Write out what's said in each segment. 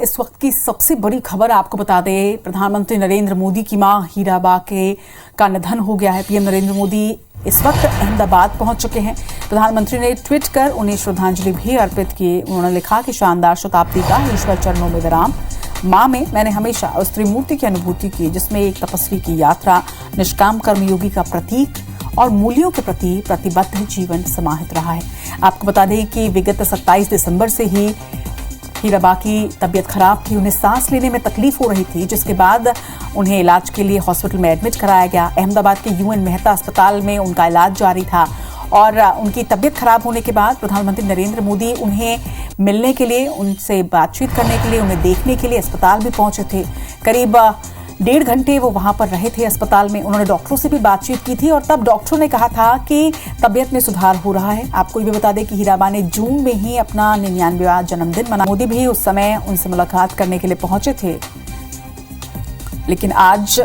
इस वक्त की सबसे बड़ी खबर आपको बता दें, प्रधानमंत्री नरेंद्र मोदी की मां हीराबा का निधन हो गया है। पीएम नरेंद्र मोदी इस वक्त अहमदाबाद पहुंच चुके हैं। प्रधानमंत्री ने ट्वीट कर उन्हें श्रद्धांजलि भी अर्पित की। उन्होंने लिखा कि शानदार शताब्दी का ईश्वर चरणों में विराम। मां में मैंने हमेशा उस त्रिमूर्ति की अनुभूति की जिसमें एक तपस्वी की यात्रा, निष्काम कर्मयोगी का प्रतीक और मूल्यों के प्रति प्रतिबद्ध जीवन समाहित रहा है। आपको बता दें कि विगत 27 दिसंबर से ही हीराबा की तबीयत खराब थी। उन्हें सांस लेने में तकलीफ हो रही थी, जिसके बाद उन्हें इलाज के लिए हॉस्पिटल में एडमिट कराया गया। अहमदाबाद के यूएन मेहता अस्पताल में उनका इलाज जारी था और उनकी तबीयत खराब होने के बाद प्रधानमंत्री नरेंद्र मोदी उन्हें मिलने के लिए, उनसे बातचीत करने के लिए, उन्हें देखने के लिए अस्पताल भी पहुंचे थे। करीब 1.5 घंटे वो वहां पर रहे थे अस्पताल में। उन्होंने डॉक्टरों से भी बातचीत की थी और तब डॉक्टरों ने कहा था कि तबीयत में सुधार हो रहा है। आपको ये भी बता दें कि हीराबा ने जून में ही अपना 99वां जन्मदिन मनाया। मोदी भी उस समय उनसे मुलाकात करने के लिए पहुंचे थे, लेकिन आज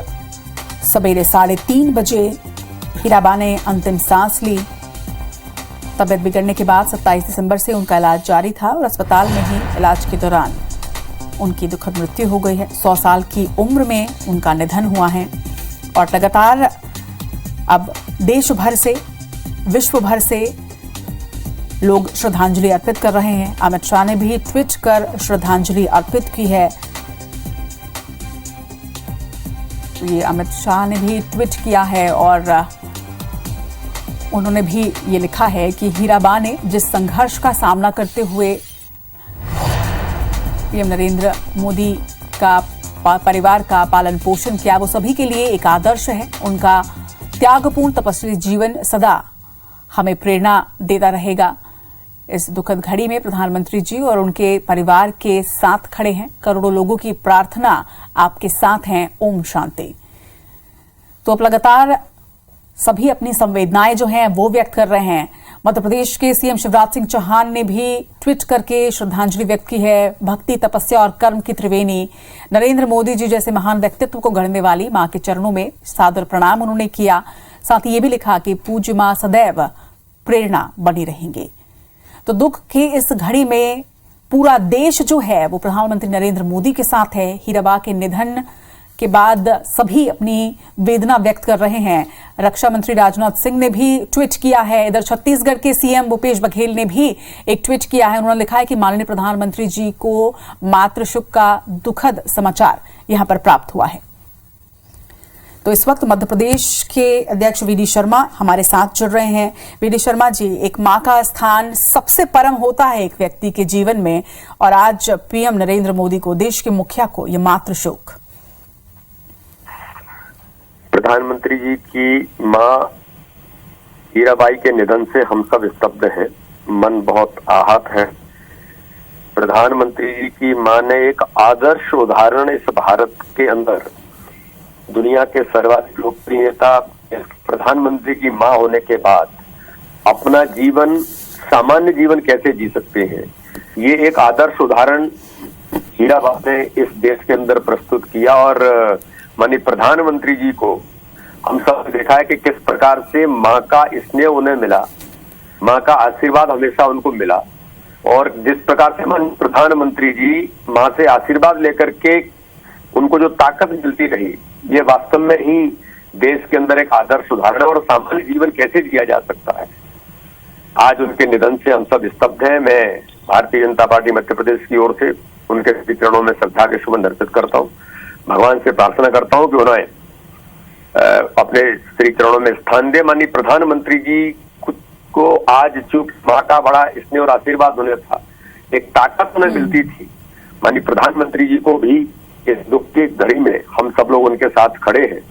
सवेरे 3:30 बजे हीराबा ने अंतिम सांस ली। तबीयत बिगड़ने के बाद 27 दिसंबर से उनका इलाज जारी था और अस्पताल में ही इलाज के दौरान उनकी दुखद मृत्यु हो गई है। 100 साल की उम्र में उनका निधन हुआ है और लगातार अब देश भर से, विश्व भर से लोग श्रद्धांजलि अर्पित कर रहे हैं। अमित शाह ने भी ट्वीट कर श्रद्धांजलि अर्पित की है। ये अमित शाह ने भी ट्वीट किया है और उन्होंने भी ये लिखा है कि हीराबा ने जिस संघर्ष का सामना करते हुए पीएम नरेंद्र मोदी का परिवार का पालन पोषण किया, वो सभी के लिए एक आदर्श है। उनका त्यागपूर्ण तपस्वी जीवन सदा हमें प्रेरणा देता रहेगा। इस दुखद घड़ी में प्रधानमंत्री जी और उनके परिवार के साथ खड़े हैं। करोड़ों लोगों की प्रार्थना आपके साथ हैं। ओम शांति। तो अब लगातार सभी अपनी संवेदनाएं जो हैं वो व्यक्त कर रहे हैं। मध्य प्रदेश के सीएम शिवराज सिंह चौहान ने भी ट्वीट करके श्रद्धांजलि व्यक्त की है। भक्ति, तपस्या और कर्म की त्रिवेणी नरेंद्र मोदी जी जैसे महान व्यक्तित्व को गढ़ने वाली मां के चरणों में सादर प्रणाम उन्होंने किया। साथ ही ये भी लिखा कि पूज्य मां सदैव प्रेरणा बनी रहेंगे। तो दुख की इस घड़ी में पूरा देश जो है वो प्रधानमंत्री नरेंद्र मोदी के साथ है। हीराबा के निधन के बाद सभी अपनी वेदना व्यक्त कर रहे हैं। रक्षा मंत्री राजनाथ सिंह ने भी ट्वीट किया है। इधर छत्तीसगढ़ के सीएम भूपेश बघेल ने भी एक ट्वीट किया है। उन्होंने लिखा है कि माननीय प्रधानमंत्री जी को मातृशोक का दुखद समाचार यहां पर प्राप्त हुआ है। तो इस वक्त मध्य प्रदेश के अध्यक्ष वीडी शर्मा हमारे साथ जुड़ रहे हैं। वीडी शर्मा जी, एक मां का स्थान सबसे परम होता है एक व्यक्ति के जीवन में, और आज पीएम नरेंद्र मोदी को, देश के मुखिया को, यह मातृशोक। प्रधानमंत्री जी की मां हीराबाई के निधन से हम सब स्तब्ध हैं। मन बहुत आहत है। प्रधानमंत्री जी की मां ने एक आदर्श उदाहरण इस भारत के अंदर, दुनिया के सर्वाधिक लोकप्रिय नेता प्रधानमंत्री की मां होने के बाद अपना जीवन, सामान्य जीवन कैसे जी सकते हैं, ये एक आदर्श उदाहरण हीराबाई ने इस देश के अंदर प्रस्तुत किया। और माननीय प्रधानमंत्री जी को हम सब ने देखा है कि किस प्रकार से मां का स्नेह उन्हें मिला, मां का आशीर्वाद हमेशा उनको मिला, और जिस प्रकार से माननीय प्रधानमंत्री जी मां से आशीर्वाद लेकर के उनको जो ताकत मिलती रही, ये वास्तव में ही देश के अंदर एक आदर्श उदाहरण है। और सामान्य जीवन कैसे जिया जा सकता है, आज उनके निधन से हम सब स्तब्ध हैं। मैं भारतीय जनता पार्टी मध्य प्रदेश की ओर से उनके चरणों में श्रद्धा के सुमन अर्पित करता हूँ। भगवान से प्रार्थना करता हूँ कि उन्हें अपने श्री चरणों में स्थान दे। माननीय प्रधानमंत्री जी को आज चूंकि मां का बड़ा स्नेह और आशीर्वाद उन्हें था, एक ताकत उन्हें मिलती थी। माननीय प्रधानमंत्री जी को भी इस दुख की घड़ी में हम सब लोग उनके साथ खड़े हैं,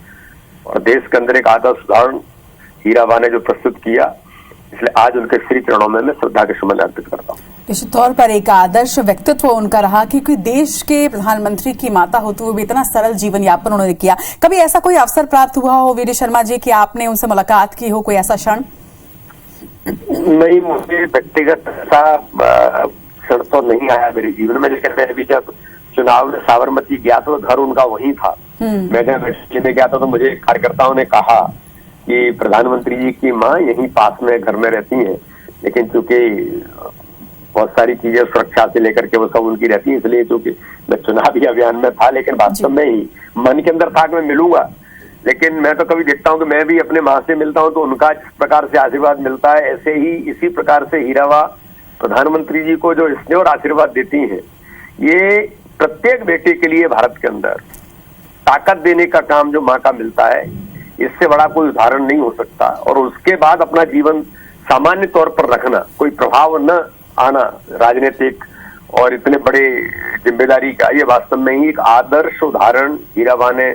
और देश के अंदर एक आदर्श उदाहरण हीराबा ने जो प्रस्तुत किया, इसलिए आज उनके श्री चरणों में मैं श्रद्धा के सुमन अर्पित करता हूँ। निश्चित तौर पर एक आदर्श व्यक्तित्व उनका रहा, क्योंकि देश के प्रधानमंत्री की माता होते हुए भी इतना सरल जीवन यापन उन्होंने किया। कभी ऐसा कोई अवसर प्राप्त हुआ हो वीडी शर्मा जी कि आपने उनसे मुलाकात की हो, कोई ऐसा क्षण? नहीं, मुझे व्यक्तिगत ऐसा क्षण तो नहीं आया मेरे जीवन में, लेकिन मैं अभी जब चुनाव में साबरमती गया तो घर उनका वहीं था। मैं जब में गया था तो मुझे कार्यकर्ताओं ने कहा कि प्रधानमंत्री जी की मां यहीं पास में घर में रहती हैं, लेकिन चूंकि बहुत सारी चीजें सुरक्षा से लेकर के वो सब उनकी रहती है, इसलिए क्योंकि मैं चुनावी अभियान में था, लेकिन वास्तव में ही मन के अंदर था कि मैं मिलूंगा। लेकिन मैं तो कभी देखता हूं कि मैं भी अपने माँ से मिलता हूं तो उनका जिस प्रकार से आशीर्वाद मिलता है, ऐसे ही इसी प्रकार से हीराबा प्रधानमंत्री जी को जो स्नेह और आशीर्वाद देती हैं, ये प्रत्येक बेटे के लिए भारत के अंदर ताकत देने का काम जो माँ का मिलता है, इससे बड़ा कोई उदाहरण नहीं हो सकता। और उसके बाद अपना जीवन सामान्य तौर पर रखना, कोई प्रभाव न आना राजनीतिक और इतने बड़े जिम्मेदारी का, ये वास्तव में ही एक आदर्श उदाहरण हीराबा ने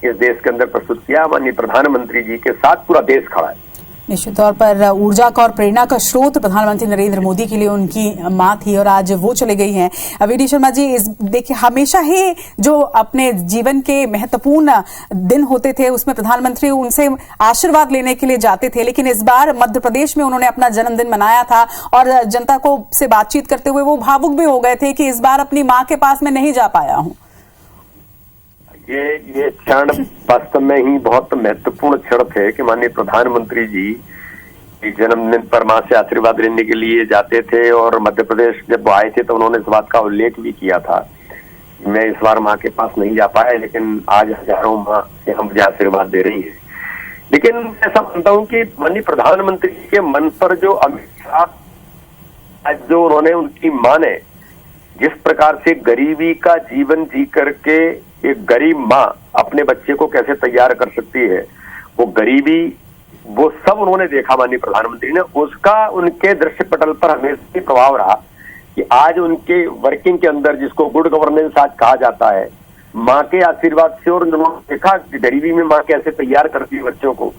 इस देश के अंदर प्रस्तुत किया। माननीय प्रधानमंत्री जी के साथ पूरा देश खड़ा है। निश्चित तौर पर ऊर्जा का और प्रेरणा का स्रोत प्रधानमंत्री नरेंद्र मोदी के लिए उनकी मां थी और आज वो चले गई हैं। वी डी शर्मा जी, इस देखिए हमेशा ही जो अपने जीवन के महत्वपूर्ण दिन होते थे उसमें प्रधानमंत्री उनसे आशीर्वाद लेने के लिए जाते थे, लेकिन इस बार मध्य प्रदेश में उन्होंने अपना जन्मदिन मनाया था और जनता को से बातचीत करते हुए वो भावुक भी हो गए थे कि इस बार अपनी माँ के पास मैं नहीं जा पाया हूँ। ये क्षण वास्तव में ही बहुत महत्वपूर्ण क्षण थे कि माननीय प्रधानमंत्री जी जन्मदिन पर मां से आशीर्वाद लेने के लिए जाते थे। और मध्य प्रदेश जब वो आए थे तो उन्होंने इस बात का उल्लेख भी किया था, मैं इस बार मां के पास नहीं जा पाया, लेकिन आज हजारों मां से हम मुझे आशीर्वाद दे रही है। लेकिन ऐसा मानता हूं कि माननीय प्रधानमंत्री के मन पर जो अमित शाह, जो उन्होंने, उनकी मां ने जिस प्रकार से गरीबी का जीवन जी करके एक गरीब माँ अपने बच्चे को कैसे तैयार कर सकती है, वो गरीबी, वो सब उन्होंने देखा माननीय प्रधानमंत्री ने। उसका उनके दृश्य पटल पर हमेशा ही प्रभाव रहा कि आज उनके वर्किंग के अंदर, जिसको गुड गवर्नेंस आज कहा जाता है, माँ के आशीर्वाद से, और उन्होंने देखा कि गरीबी में माँ कैसे तैयार करती है बच्चों को,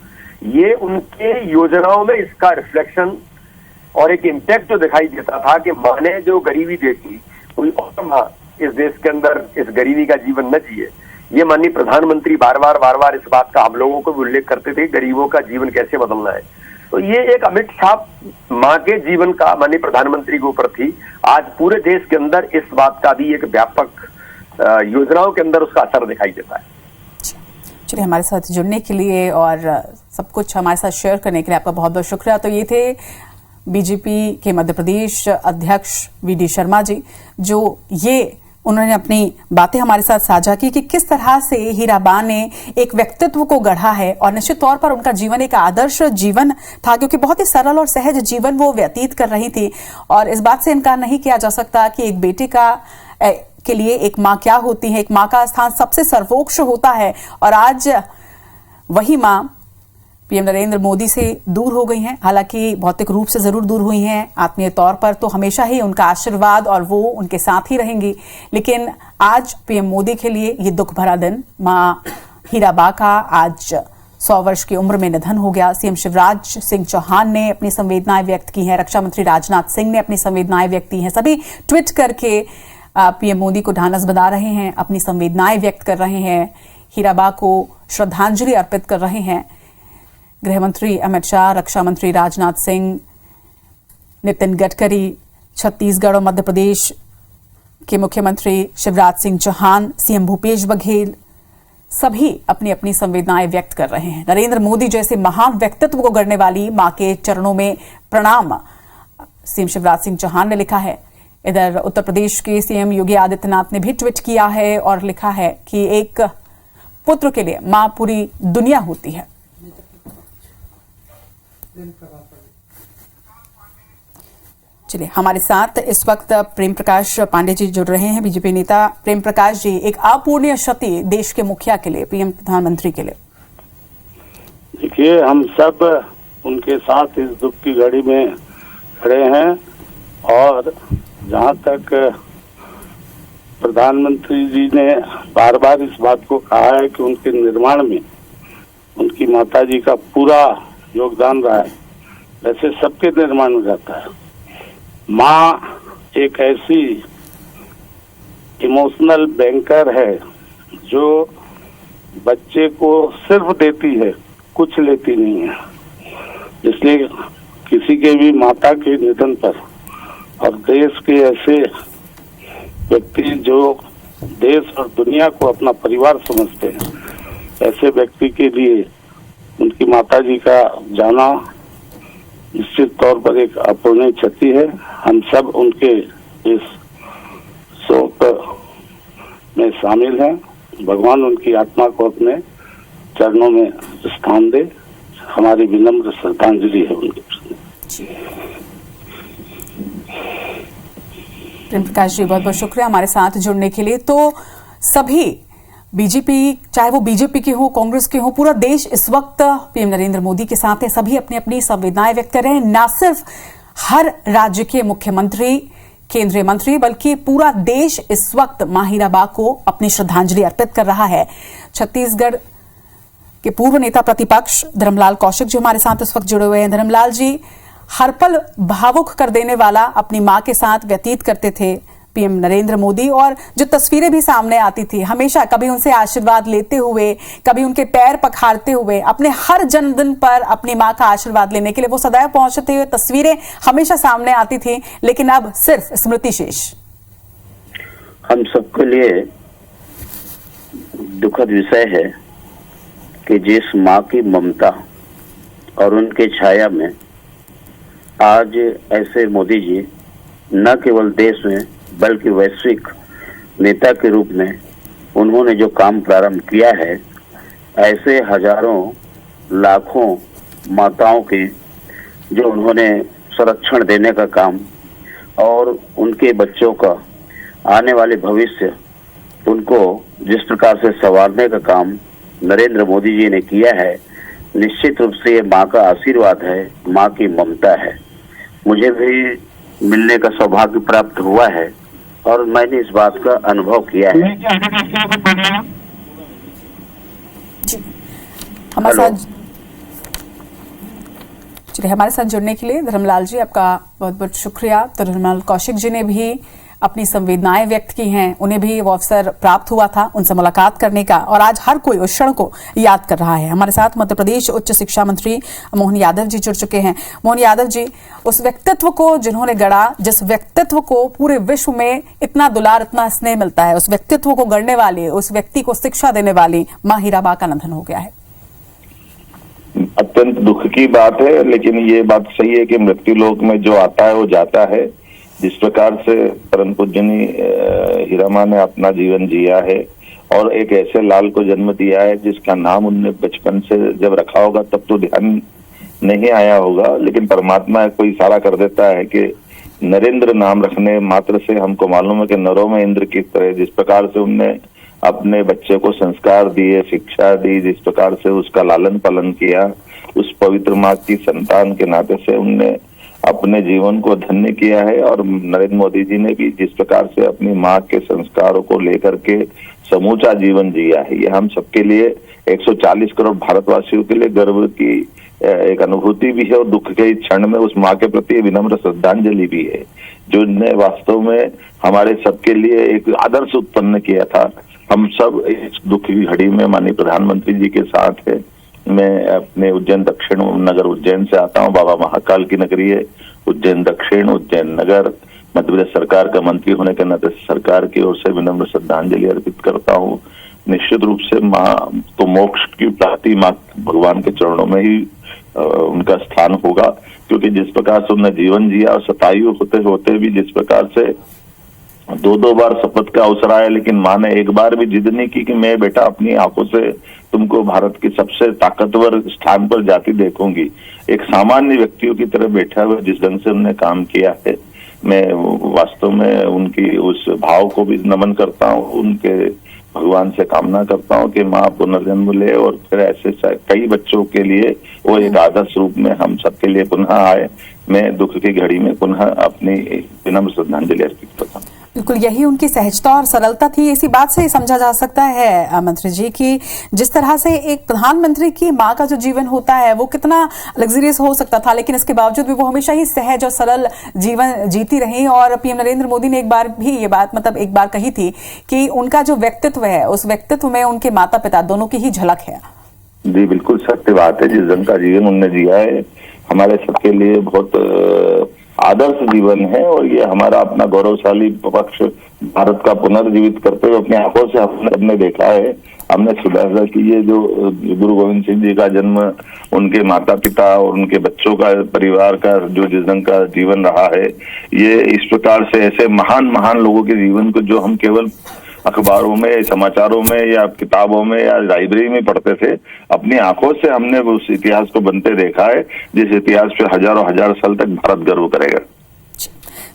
ये उनके योजनाओं में इसका रिफ्लेक्शन और एक इम्पैक्ट जो दिखाई देता था कि माँ ने जो गरीबी देखी, कोई और माँ इस देश के अंदर इस गरीबी का जीवन न जिए। ये माननीय प्रधानमंत्री बार बार इस बात का हम लोगों को भी उल्लेख करते थे, गरीबों का जीवन कैसे बदलना है। तो ये एक अमिट छाप माँ के जीवन का माननीय प्रधानमंत्री के ऊपर थी। आज पूरे देश के अंदर इस बात का भी एक व्यापक योजनाओं के अंदर उसका असर दिखाई देता है। चलिए, हमारे साथ जुड़ने के लिए और सब कुछ हमारे साथ शेयर करने के लिए आपका बहुत बहुत शुक्रिया। तो ये थे बीजेपी के मध्य प्रदेश अध्यक्ष वी डी शर्मा जी, जो ये उन्होंने अपनी बातें हमारे साथ साझा की कि किस तरह से हीराबा ने एक व्यक्तित्व को गढ़ा है। और निश्चित तौर पर उनका जीवन एक आदर्श जीवन था, क्योंकि बहुत ही सरल और सहज जीवन वो व्यतीत कर रही थी। और इस बात से इनकार नहीं किया जा सकता कि एक बेटे के लिए एक माँ क्या होती है, एक माँ का स्थान सबसे सर्वोच्च होता है। और आज वही माँ पीएम नरेंद्र मोदी से दूर हो गई हैं। हालांकि भौतिक रूप से जरूर दूर हुई हैं, आत्मीय तौर पर तो हमेशा ही उनका आशीर्वाद और वो उनके साथ ही रहेंगी। लेकिन आज पीएम मोदी के लिए ये दुख भरा दिन, मां हीराबा का आज 100 वर्ष की उम्र में निधन हो गया। सीएम शिवराज सिंह चौहान ने अपनी संवेदनाएं व्यक्त की हैं, रक्षा मंत्री राजनाथ सिंह ने अपनी संवेदनाएं व्यक्त की हैं। सभी ट्वीट करके पीएम मोदी को ढांढस बंधा रहे हैं, अपनी संवेदनाएं व्यक्त कर रहे हैं, हीराबा को श्रद्धांजलि अर्पित कर रहे हैं। गृह मंत्री अमित शाह, रक्षा मंत्री राजनाथ सिंह, नितिन गडकरी, छत्तीसगढ़ और मध्य प्रदेश के मुख्यमंत्री शिवराज सिंह चौहान, सीएम भूपेश बघेल, सभी अपनी अपनी संवेदनाएं व्यक्त कर रहे हैं। नरेंद्र मोदी जैसे महान व्यक्तित्व को गढ़ने वाली मां के चरणों में प्रणाम, सीएम शिवराज सिंह चौहान ने लिखा है। इधर उत्तर प्रदेश के सीएम योगी आदित्यनाथ ने भी ट्वीट किया है और लिखा है कि एक पुत्र के लिए मां पूरी दुनिया होती है। चलिए, हमारे साथ इस वक्त प्रेम प्रकाश पांडे जी जुड़ रहे हैं, बीजेपी नेता। प्रेम प्रकाश जी, एक अपूर्णीय क्षति देश के मुखिया के लिए, पीएम प्रधानमंत्री के लिए। देखिए, हम सब उनके साथ इस दुख की घड़ी में खड़े हैं। और जहां तक प्रधानमंत्री जी ने बार बार इस बात को कहा है कि उनके निर्माण में उनकी माताजी का पूरा योगदान रहा है, वैसे सबके निर्माण में रहता है। माँ एक ऐसी इमोशनल बैंकर है जो बच्चे को सिर्फ देती है, कुछ लेती नहीं है। इसलिए किसी के भी माता के निधन पर और देश के ऐसे व्यक्ति जो देश और दुनिया को अपना परिवार समझते हैं, ऐसे व्यक्ति के लिए उनकी माताजी का जाना निश्चित तौर पर एक अपूर्णीय क्षति है। हम सब उनके इस शोक में शामिल हैं। भगवान उनकी आत्मा को अपने चरणों में स्थान दे, हमारी विनम्र श्रद्धांजलि है उनके प्रति। प्रेम प्रकाश जी, बहुत बहुत शुक्रिया हमारे साथ जुड़ने के लिए। तो सभी बीजेपी, चाहे वो बीजेपी के हो, कांग्रेस के हो, पूरा देश इस वक्त पीएम नरेंद्र मोदी के साथ है। सभी अपनी अपनी संवेदनाएं व्यक्त कर रहे हैं। न सिर्फ हर राज्य के मुख्यमंत्री, केंद्रीय मंत्री, बल्कि पूरा देश इस वक्त मां हीराबा को अपनी श्रद्धांजलि अर्पित कर रहा है। छत्तीसगढ़ के पूर्व नेता प्रतिपक्ष धर्मलाल कौशिक जी हमारे साथ इस वक्त जुड़े हुए हैं। धर्मलाल जी, हर पल भावुक कर देने वाला अपनी मां के साथ व्यतीत करते थे पीएम नरेंद्र मोदी, और जो तस्वीरें भी सामने आती थी, हमेशा कभी उनसे आशीर्वाद लेते हुए, कभी उनके पैर पखारते हुए, अपने हर जन्मदिन पर अपनी मां का आशीर्वाद लेने के लिए वो सदैव पहुंचते हुए तस्वीरें हमेशा सामने आती थी। लेकिन अब सिर्फ स्मृति शेष। हम सबके लिए दुखद विषय है कि जिस मां की ममता और उनके छाया में आज ऐसे मोदी जी न केवल देश में बल्कि वैश्विक नेता के रूप में उन्होंने जो काम प्रारंभ किया है, ऐसे हजारों लाखों माताओं के जो उन्होंने संरक्षण देने का काम और उनके बच्चों का आने वाले भविष्य उनको जिस प्रकार से संवारने का काम नरेंद्र मोदी जी ने किया है, निश्चित रूप से ये माँ का आशीर्वाद है, माँ की ममता है। मुझे भी मिलने का सौभाग्य प्राप्त हुआ है और मैंने इस बात का अनुभव किया है। हमारे साथ जुड़ने के लिए धर्मलाल जी आपका बहुत बहुत शुक्रिया। तो धर्मलाल कौशिक जी ने भी अपनी संवेदनाएं व्यक्त की हैं। उन्हें भी वो अवसर प्राप्त हुआ था उनसे मुलाकात करने का, और आज हर कोई उस क्षण को याद कर रहा है। हमारे साथ मध्य प्रदेश उच्च शिक्षा मंत्री मोहन यादव जी जुड़ चुके हैं। मोहन यादव जी, उस व्यक्तित्व को जिन्होंने गढ़ा, जिस व्यक्तित्व को पूरे विश्व में इतना दुलार, इतना स्नेह मिलता है, उस व्यक्तित्व को गढ़ने वाली, उस व्यक्ति को शिक्षा देने वाली मां हीराबा का निधन हो गया है। अत्यंत दुख की बात है, लेकिन ये बात सही है कि मृत्यु लोक में जो आता है वो जाता है। जिस प्रकार से परम पूजनी हीराबा ने अपना जीवन जिया है और एक ऐसे लाल को जन्म दिया है जिसका नाम उनने बचपन से जब रखा होगा तब तो ध्यान नहीं आया होगा, लेकिन परमात्मा कोई इशारा कर देता है कि नरेंद्र नाम रखने मात्र से हमको मालूम है कि नरों में इंद्र की तरह जिस प्रकार से उनने अपने बच्चे को संस्कार दिए, शिक्षा दी, जिस प्रकार से उसका लालन पालन किया, उस पवित्र माँ की संतान के नाते से उनने अपने जीवन को धन्य किया है। और नरेंद्र मोदी जी ने भी जिस प्रकार से अपनी माँ के संस्कारों को लेकर के समूचा जीवन जिया है, ये हम सबके लिए 140 करोड़ भारतवासियों के लिए गर्व की एक अनुभूति भी है और दुख के क्षण में उस माँ के प्रति विनम्र श्रद्धांजलि भी है, जो ने वास्तव में हमारे सबके लिए एक आदर्श उत्पन्न किया था। हम सब इस दुख की घड़ी में माननीय प्रधानमंत्री जी के साथ है। मैं अपने उज्जैन दक्षिण नगर उज्जैन से आता हूँ, बाबा महाकाल की नगरी है उज्जैन दक्षिण, उज्जैन नगर। मध्य प्रदेश सरकार का मंत्री होने के नाते सरकार की ओर से विनम्र श्रद्धांजलि अर्पित करता हूँ। निश्चित रूप से माँ तो मोक्ष की प्राप्ति माँ भगवान के चरणों में ही उनका स्थान होगा, क्योंकि जिस प्रकार से उन्होंने जीवन जिया और शतायु होते होते भी जिस प्रकार से दो बार शपथ का अवसर आया, लेकिन माँ ने एक बार भी जिद नहीं की कि मैं बेटा अपनी आंखों से तुमको भारत की सबसे ताकतवर स्थान पर जाती देखूंगी। एक सामान्य व्यक्तियों की तरह बैठा हुआ जिस ढंग से उन्होंने काम किया है, मैं वास्तव में उनकी उस भाव को भी नमन करता हूँ। उनके भगवान से कामना करता हूँ कि माँ पुनर्जन्म ले और फिर ऐसे कई बच्चों के लिए वो एक आदर्श रूप में हम सबके लिए पुनः आए। मैं दुख की घड़ी में पुनः अपनी विनम्र श्रद्धांजलि अर्पित करता हूँ। बिल्कुल, यही उनकी सहजता और सरलता थी। इसी बात से समझा जा सकता है मंत्री जी कि जिस तरह से एक प्रधानमंत्री की माँ का जो जीवन होता है वो कितना लग्जरियस हो सकता था, लेकिन इसके बावजूद भी वो हमेशा ही सहज और सरल जीवन जीती रही। और पीएम नरेंद्र मोदी ने एक बार भी ये बात एक बार कही थी कि उनका जो व्यक्तित्व है, उस व्यक्तित्व में उनके माता पिता दोनों की ही झलक है। जी बिल्कुल सत्य बात है। जिस ढंग का जीवन उन्होंने जिया है हमारे सबके लिए बहुत आदर्श जीवन है, और ये हमारा अपना गौरवशाली पक्ष भारत का पुनर्जीवित करते हुए अपनी आंखों से हमने देखा है। हमने सुना था कि ये जो गुरु गोविंद सिंह जी का जन्म, उनके माता पिता और उनके बच्चों का, परिवार का जो जिस ढंग का जीवन रहा है, ये इस प्रकार से ऐसे महान महान लोगों के जीवन को जो हम केवल अखबारों में, समाचारों में या किताबों में या लाइब्रेरी में पढ़ते थे, अपनी आंखों से हमने उस इतिहास को बनते देखा है, जिस इतिहास पे हजारों हजार साल तक भारत गर्व करेगा।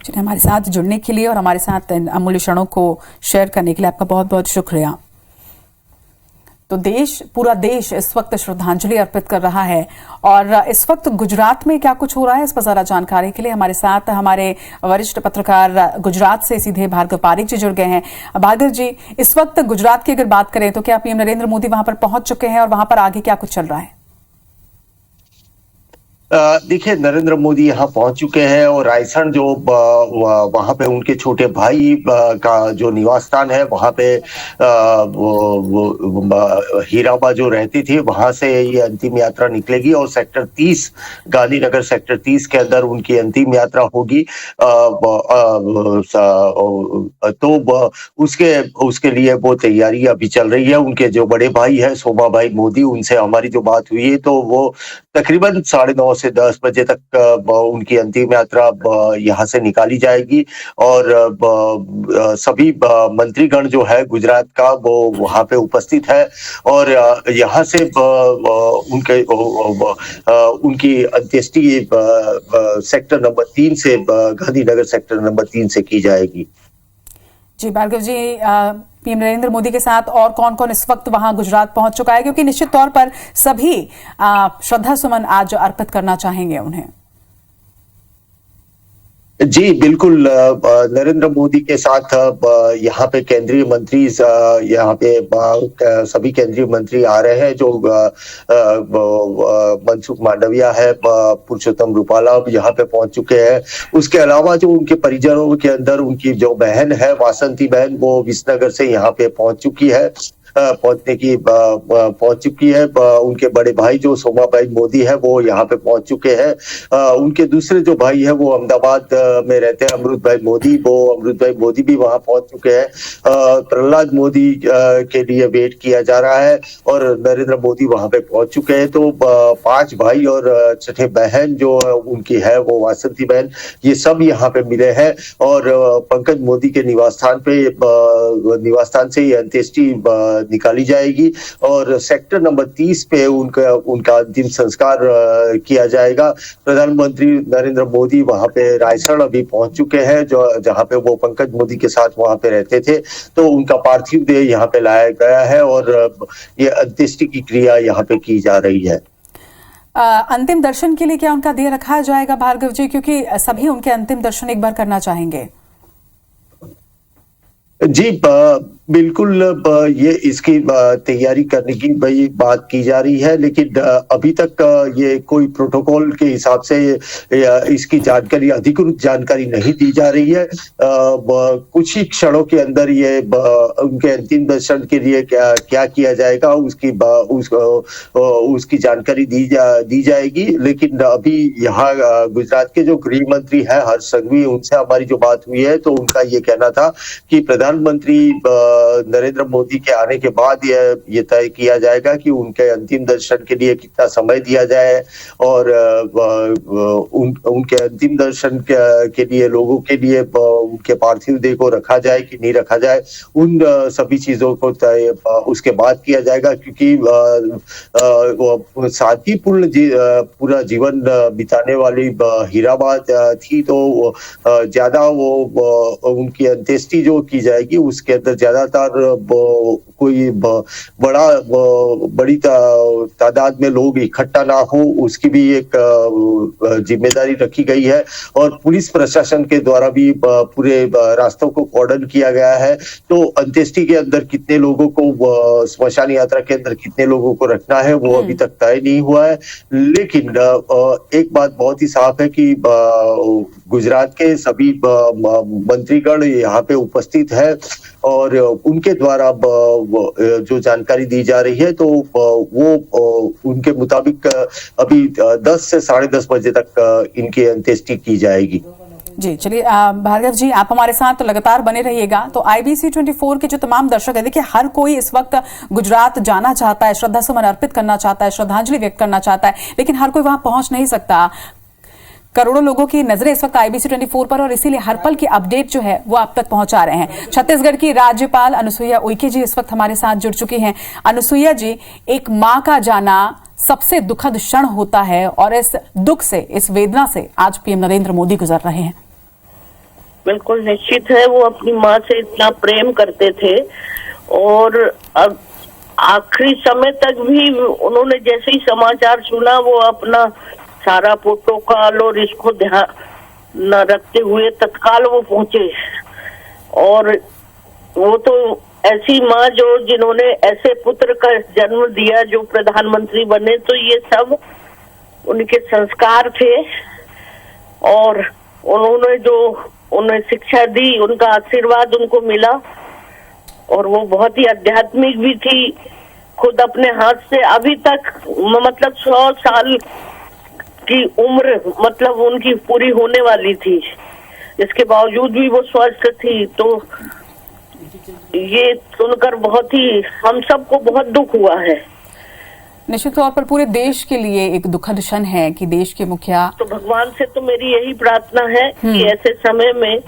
चलिए, हमारे साथ जुड़ने के लिए और हमारे साथ अमूल्य क्षणों को शेयर करने के लिए आपका बहुत बहुत शुक्रिया। तो पूरा देश इस वक्त श्रद्धांजलि अर्पित कर रहा है और इस वक्त गुजरात में क्या कुछ हो रहा है, इस पर ज्यादा जानकारी के लिए हमारे साथ हमारे वरिष्ठ पत्रकार गुजरात से सीधे भार्गव पारिक जी जुड़ गए हैं। भार्गव जी, इस वक्त गुजरात की अगर बात करें तो क्या पीएम नरेंद्र मोदी वहां पर पहुंच चुके हैं और वहां पर आगे क्या कुछ चल रहा है? देखिए, नरेंद्र मोदी यहाँ पहुंच चुके हैं और रायसन जो वहां पे उनके छोटे भाई का जो निवास स्थान है, वहां पे हीराबा जो रहती थी, वहां से ये अंतिम यात्रा निकलेगी और सेक्टर 30, गांधीनगर सेक्टर 30 के अंदर उनकी अंतिम यात्रा होगी। तो उसके लिए वो तैयारी अभी चल रही है। उनके जो बड़े भाई है शोभा भाई मोदी, उनसे हमारी जो बात हुई है तो वो तकरीबन 9:30 से 10 बजे तक उनकी अंतिम यात्रा यहाँ से निकाली जाएगी और सभी मंत्रीगण जो है गुजरात का वो वहाँ पे उपस्थित है और यहाँ से उनकी अंत्येष्टि सेक्टर नंबर 3 से, गांधीनगर सेक्टर नंबर 3 से की जाएगी। जी भार्गव जी, पीएम नरेंद्र मोदी के साथ और कौन कौन इस वक्त वहां गुजरात पहुंच चुका है, क्योंकि निश्चित तौर पर सभी श्रद्धा सुमन आज अर्पित करना चाहेंगे उन्हें? जी बिल्कुल, नरेंद्र मोदी के साथ यहाँ पे केंद्रीय मंत्री, यहाँ पे सभी केंद्रीय मंत्री आ रहे हैं। जो मनसुख मांडविया है, पुरुषोत्तम रूपाला यहाँ पे पहुंच चुके हैं। उसके अलावा जो उनके परिजनों के अंदर उनकी जो बहन है वासंती बहन, वो विसनगर से यहाँ पे पहुंच चुकी है। उनके बड़े भाई जो सोमा भाई मोदी है वो यहाँ पे पहुंच चुके हैं। उनके दूसरे जो भाई है वो अहमदाबाद में रहते हैं, अमृत भाई मोदी भी वहां पहुंच चुके हैं। प्रहलाद मोदी के लिए वेट किया जा रहा है और नरेंद्र मोदी वहां पे पहुंच चुके हैं। तो 5 भाई और 6 बहन जो उनकी है वो वासंती बहन, ये सब यहाँ पे मिले हैं और पंकज मोदी के निवास स्थान से ये अंत्येष्टि निकाली जाएगी और सेक्टर नंबर 30 पे उनका अंतिम संस्कार किया जाएगा। प्रधानमंत्री नरेंद्र मोदी वहां पे रायसन अभी पहुंच चुके हैं, जहां पे वो पंकज मोदी के साथ वहां पे रहते थे। तो उनका पार्थिव देह यहाँ पे लाया गया है और ये अंत्येष्टि की क्रिया यहाँ पे की जा रही है। अंतिम दर्शन के लिए क्या उनका देह रखा जाएगा भार्गव जी, क्योंकि सभी उनके अंतिम दर्शन एक बार करना चाहेंगे? जी बिल्कुल, ये इसकी तैयारी करने की बात की जा रही है, लेकिन अभी तक ये कोई प्रोटोकॉल के हिसाब से इसकी जानकारी, अधिकृत जानकारी नहीं दी जा रही है। कुछ ही क्षणों के अंदर ये उनके अंतिम दर्शन के लिए क्या किया जाएगा उसकी जानकारी दी जाएगी। लेकिन अभी यहाँ गुजरात के जो गृह मंत्री है हर्ष संघवी, उनसे हमारी जो बात हुई है तो उनका ये कहना था कि प्रधानमंत्री नरेंद्र मोदी के आने के बाद ये तय किया जाएगा कि उनके अंतिम दर्शन के लिए कितना समय दिया जाए और उनके अंतिम दर्शन के लिए लोगों के लिए उनके पार्थिव देह को रखा जाए कि नहीं रखा जाए, उन सभी चीजों को तय उसके बाद किया जाएगा। क्योंकि पूरा जीवन बिताने वाली हीराबा थी, तो ज्यादा वो उनकी अंत्येष्टि जो की जाएगी उसके अंदर ज्यादातर कोई बड़ी तादाद में लोग इकट्ठा ना हो, उसकी भी एक जिम्मेदारी रखी गई है और पुलिस प्रशासन के द्वारा भी पूरे रास्तों को कॉर्डन किया गया है। तो अंत्येष्टि के अंदर कितने लोगों को, स्मशान यात्रा के अंदर कितने लोगों को रखना है वो अभी तक तय नहीं हुआ है। लेकिन एक बात बहुत ही साफ है कि गुजरात के सभी मंत्रीगण यहाँ पे उपस्थित है और उनके द्वारा जो जानकारी दी जा रही है तो वो उनके मुताबिक अभी 10 से 10:30 बजे तक इनकी अंत्येष्टि की जाएगी। जी चलिए, भार्गव जी आप हमारे साथ तो लगातार बने रहिएगा। तो IBC 24 के जो तमाम दर्शक है, देखिए हर कोई इस वक्त गुजरात जाना चाहता है, श्रद्धा सुमन अर्पित करना चाहता है, श्रद्धांजलि व्यक्त करना चाहता है, लेकिन हर कोई वहां पहुंच नहीं सकता। करोड़ों लोगों की नजरें इस वक्त IBC 24 पर और इसीलिए हर पल की अपडेट जो है वो आप तक पहुंचा रहे हैं। छत्तीसगढ़ की राज्यपाल अनुसुईया उइके जी इस वक्त हमारे साथ जुड़ चुकी हैं। अनुसुईया जी, एक मां का जाना सबसे दुखद क्षण होता है और इस दुख से, इस वेदना से आज PM नरेंद्र मोदी गुजर रहे हैं। बिल्कुल निश्चित है, वो अपनी माँ से इतना प्रेम करते थे और अब आखिरी समय तक भी उन्होंने जैसे ही समाचार सुना वो अपना सारा प्रोटोकॉल और इसको ध्यान न रखते हुए तत्काल वो पहुंचे। और वो तो ऐसी माँ जो जिन्होंने ऐसे पुत्र का जन्म दिया जो प्रधानमंत्री बने, तो ये सब उनके संस्कार थे और उन्होंने जो उन्हें शिक्षा दी, उनका आशीर्वाद उनको मिला और वो बहुत ही आध्यात्मिक भी थी। खुद अपने हाथ से अभी तक मतलब 100 साल की उम्र मतलब उनकी पूरी होने वाली थी, इसके बावजूद भी वो स्वस्थ थी। तो ये सुनकर बहुत ही हम सबको बहुत दुख हुआ है। निश्चित तौर पर पूरे देश के लिए एक दुखद क्षण है कि देश के मुखिया, तो भगवान से तो मेरी यही प्रार्थना है कि ऐसे समय में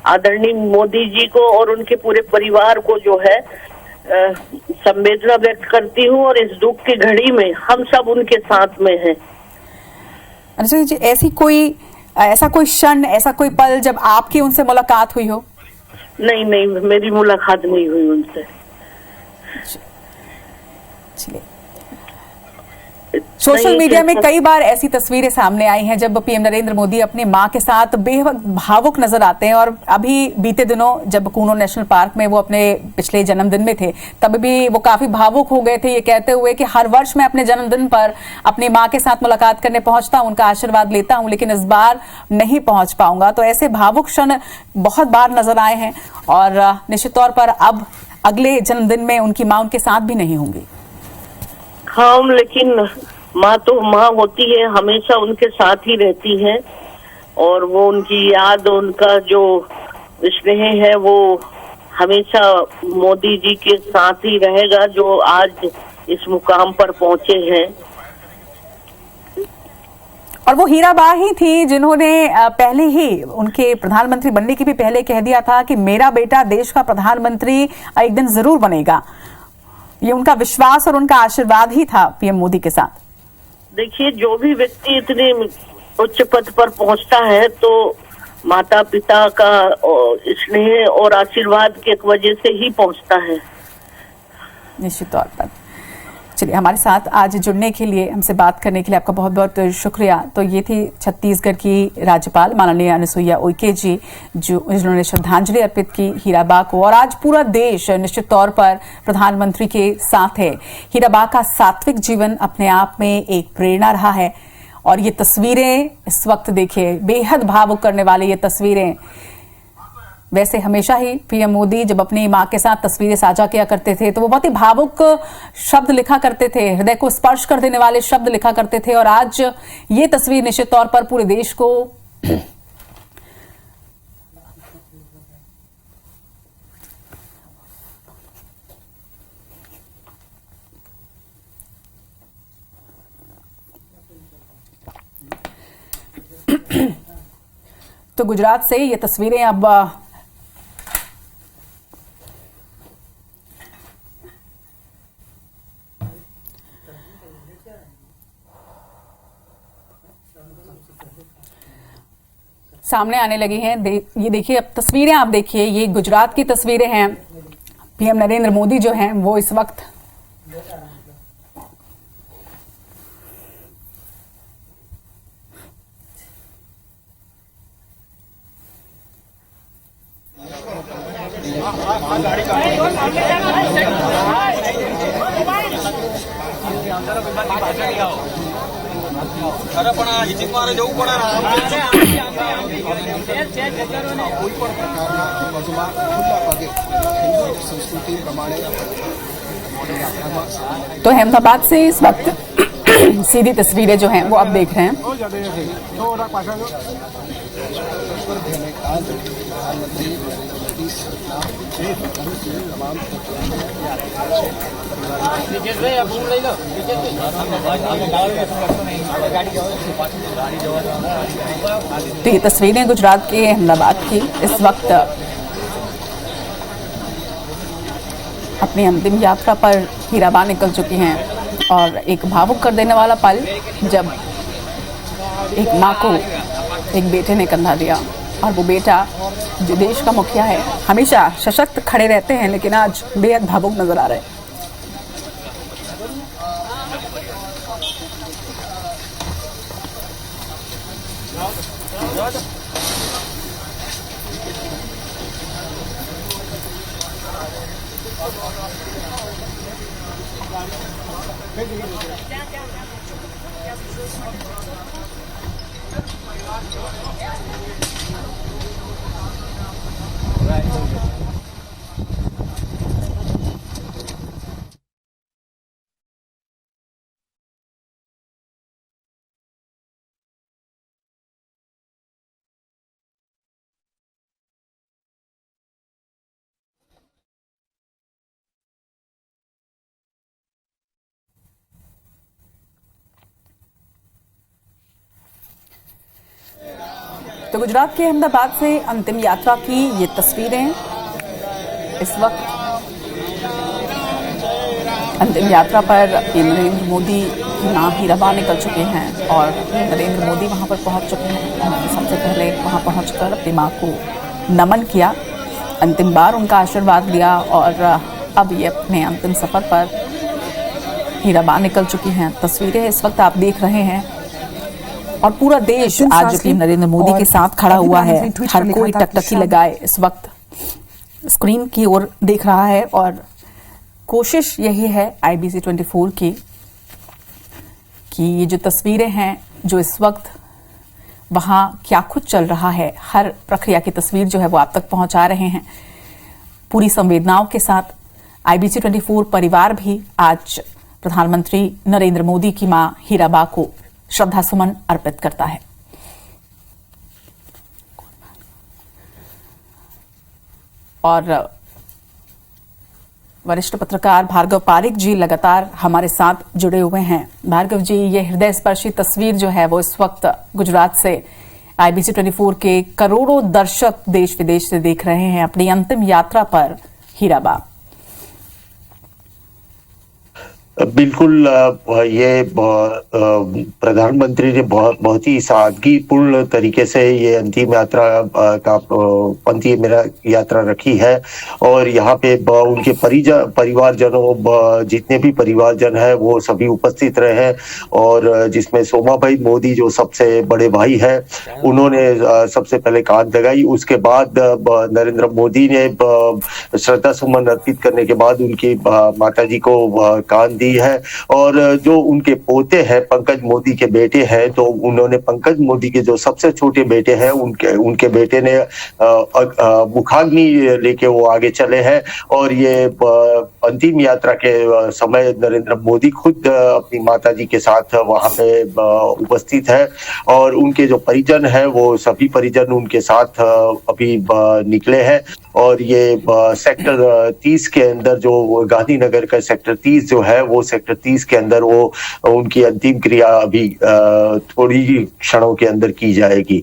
आदरणीय मोदी जी को और उनके पूरे परिवार को जो है संवेदना व्यक्त करती हूँ और इस दुख की घड़ी में हम सब उनके साथ में हैं। अनुसुईया जी, ऐसा कोई क्षण, ऐसा कोई पल जब आपकी उनसे मुलाकात हुई हो? नहीं, मेरी मुलाकात नहीं हुई उनसे। चलिए, सोशल मीडिया में कई बार ऐसी तस्वीरें सामने आई हैं जब PM नरेंद्र मोदी अपनी मां के साथ बेहद भावुक नजर आते हैं। और अभी बीते दिनों जब कूनो नेशनल पार्क में वो अपने पिछले जन्मदिन में थे, तब भी वो काफी भावुक हो गए थे, ये कहते हुए कि हर वर्ष मैं अपने जन्मदिन पर अपनी मां के साथ मुलाकात करने पहुंचता हूं, उनका आशीर्वाद लेता हूं, लेकिन इस बार नहीं पहुंच पाऊंगा। तो ऐसे भावुक क्षण बहुत बार नजर आए हैं और निश्चित तौर पर अब अगले जन्मदिन में उनकी मां उनके साथ भी नहीं होंगी। हाँ, लेकिन माँ तो माँ होती है, हमेशा उनके साथ ही रहती है और वो उनकी याद, उनका जो स्नेह है वो हमेशा मोदी जी के साथ ही रहेगा जो आज इस मुकाम पर पहुंचे हैं। और वो हीराबा ही थी जिन्होंने पहले ही उनके प्रधानमंत्री बनने की भी पहले कह दिया था कि मेरा बेटा देश का प्रधानमंत्री एक दिन जरूर बनेगा। ये उनका विश्वास और उनका आशीर्वाद ही था PM मोदी के साथ। देखिए, जो भी व्यक्ति इतने उच्च पद पर पहुंचता है तो माता पिता का स्नेह और आशीर्वाद की वजह से ही पहुंचता है। निश्चित तौर पर। चलिए, हमारे साथ आज जुड़ने के लिए, हमसे बात करने के लिए आपका बहुत बहुत शुक्रिया। तो ये थी छत्तीसगढ़ की राज्यपाल माननीय अनुसुईया उइके जी, जिन्होंने श्रद्धांजलि अर्पित की हीराबा को। और आज पूरा देश निश्चित तौर पर प्रधानमंत्री के साथ है। हीराबा का सात्विक जीवन अपने आप में एक प्रेरणा रहा है और ये तस्वीरें इस वक्त देखिए, बेहद भावुक करने वाली ये तस्वीरें। वैसे हमेशा ही PM मोदी जब अपनी मां के साथ तस्वीरें साझा किया करते थे तो वो बहुत ही भावुक शब्द लिखा करते थे, हृदय को स्पर्श कर देने वाले शब्द लिखा करते थे। और आज ये तस्वीर निश्चित तौर पर पूरे देश को तो गुजरात से ये तस्वीरें अब सामने आने लगी हैं। ये देखिए, अब तस्वीरें आप देखिए, ये गुजरात की तस्वीरें हैं। PM नरेंद्र मोदी जो हैं वो इस वक्त तो अहमदाबाद से इस वक्त सीधी तस्वीरें जो हैं वो आप देख रहे हैं। तो ये तस्वीरें गुजरात के अहमदाबाद की इस वक्त अपनी अंतिम यात्रा पर हीराबा निकल चुकी हैं और एक भावुक कर देने वाला पल जब एक माँ को एक बेटे ने कंधा दिया और वो बेटा जो देश का मुखिया है, हमेशा सशक्त खड़े रहते हैं लेकिन आज बेहद भावुक नजर आ रहे हैं। तो गुजरात के अहमदाबाद से अंतिम यात्रा की ये तस्वीरें इस वक्त अंतिम यात्रा पर नरेंद्र मोदी नाम हीराबा निकल चुके हैं और नरेंद्र मोदी वहां पर पहुंच चुके हैं। उन्होंने सबसे पहले वहां पहुंचकर अपनी मां को नमन किया, अंतिम बार उनका आशीर्वाद लिया और अब ये अपने अंतिम सफर पर हीराबा निकल चुकी हैं। तस्वीरें इस वक्त आप देख रहे हैं और पूरा देश आज पीएम नरेंद्र मोदी के साथ खड़ा हुआ है। हर कोई टकटकी लगाए इस वक्त स्क्रीन की ओर देख रहा है और कोशिश यही है IBC 24 की कि ये जो तस्वीरें हैं, जो इस वक्त वहां क्या कुछ चल रहा है, हर प्रक्रिया की तस्वीर जो है वो आप तक पहुंचा रहे हैं पूरी संवेदनाओं के साथ। IBC 24 परिवार भी आज प्रधानमंत्री नरेंद्र मोदी की मां हीराबा को श्रद्धा सुमन अर्पित करता है। और वरिष्ठ पत्रकार भार्गव पारिक जी लगातार हमारे साथ जुड़े हुए हैं। भार्गव जी, ये हृदय स्पर्शी तस्वीर जो है वो इस वक्त गुजरात से IBC 24 के करोड़ों दर्शक देश विदेश से देख रहे हैं अपनी अंतिम यात्रा पर हीराबा। बिल्कुल, ये प्रधानमंत्री ने बहुत ही सादगीपूर्ण तरीके से ये अंतिम यात्रा का अंतिम यात्रा रखी है और यहाँ पे उनके परिवारजनों जितने भी परिवारजन है वो सभी उपस्थित रहे और जिसमें सोमाभाई मोदी जो सबसे बड़े भाई है उन्होंने सबसे पहले कान लगाई। उसके बाद नरेंद्र मोदी ने श्रद्धा सुमन अर्पित करने के बाद उनकी माताजी को कान दी है और जो उनके पोते हैं पंकज मोदी के बेटे हैं, तो उन्होंने पंकज मोदी के जो सबसे छोटे बेटे हैं उनके बेटे ने मुखाग्नि लेके वो आगे चले हैं और ये अंतिम यात्रा के समय नरेंद्र मोदी खुद अपनी माताजी के साथ वहां पे उपस्थित है और उनके जो परिजन है वो सभी परिजन उनके साथ अभी निकले हैं और ये सेक्टर 30 के अंदर जो गांधीनगर का सेक्टर 30 जो है वो सेक्टर 30 के अंदर वो उनकी अंतिम क्रिया अभी थोड़ी ही क्षणों के अंदर की जाएगी।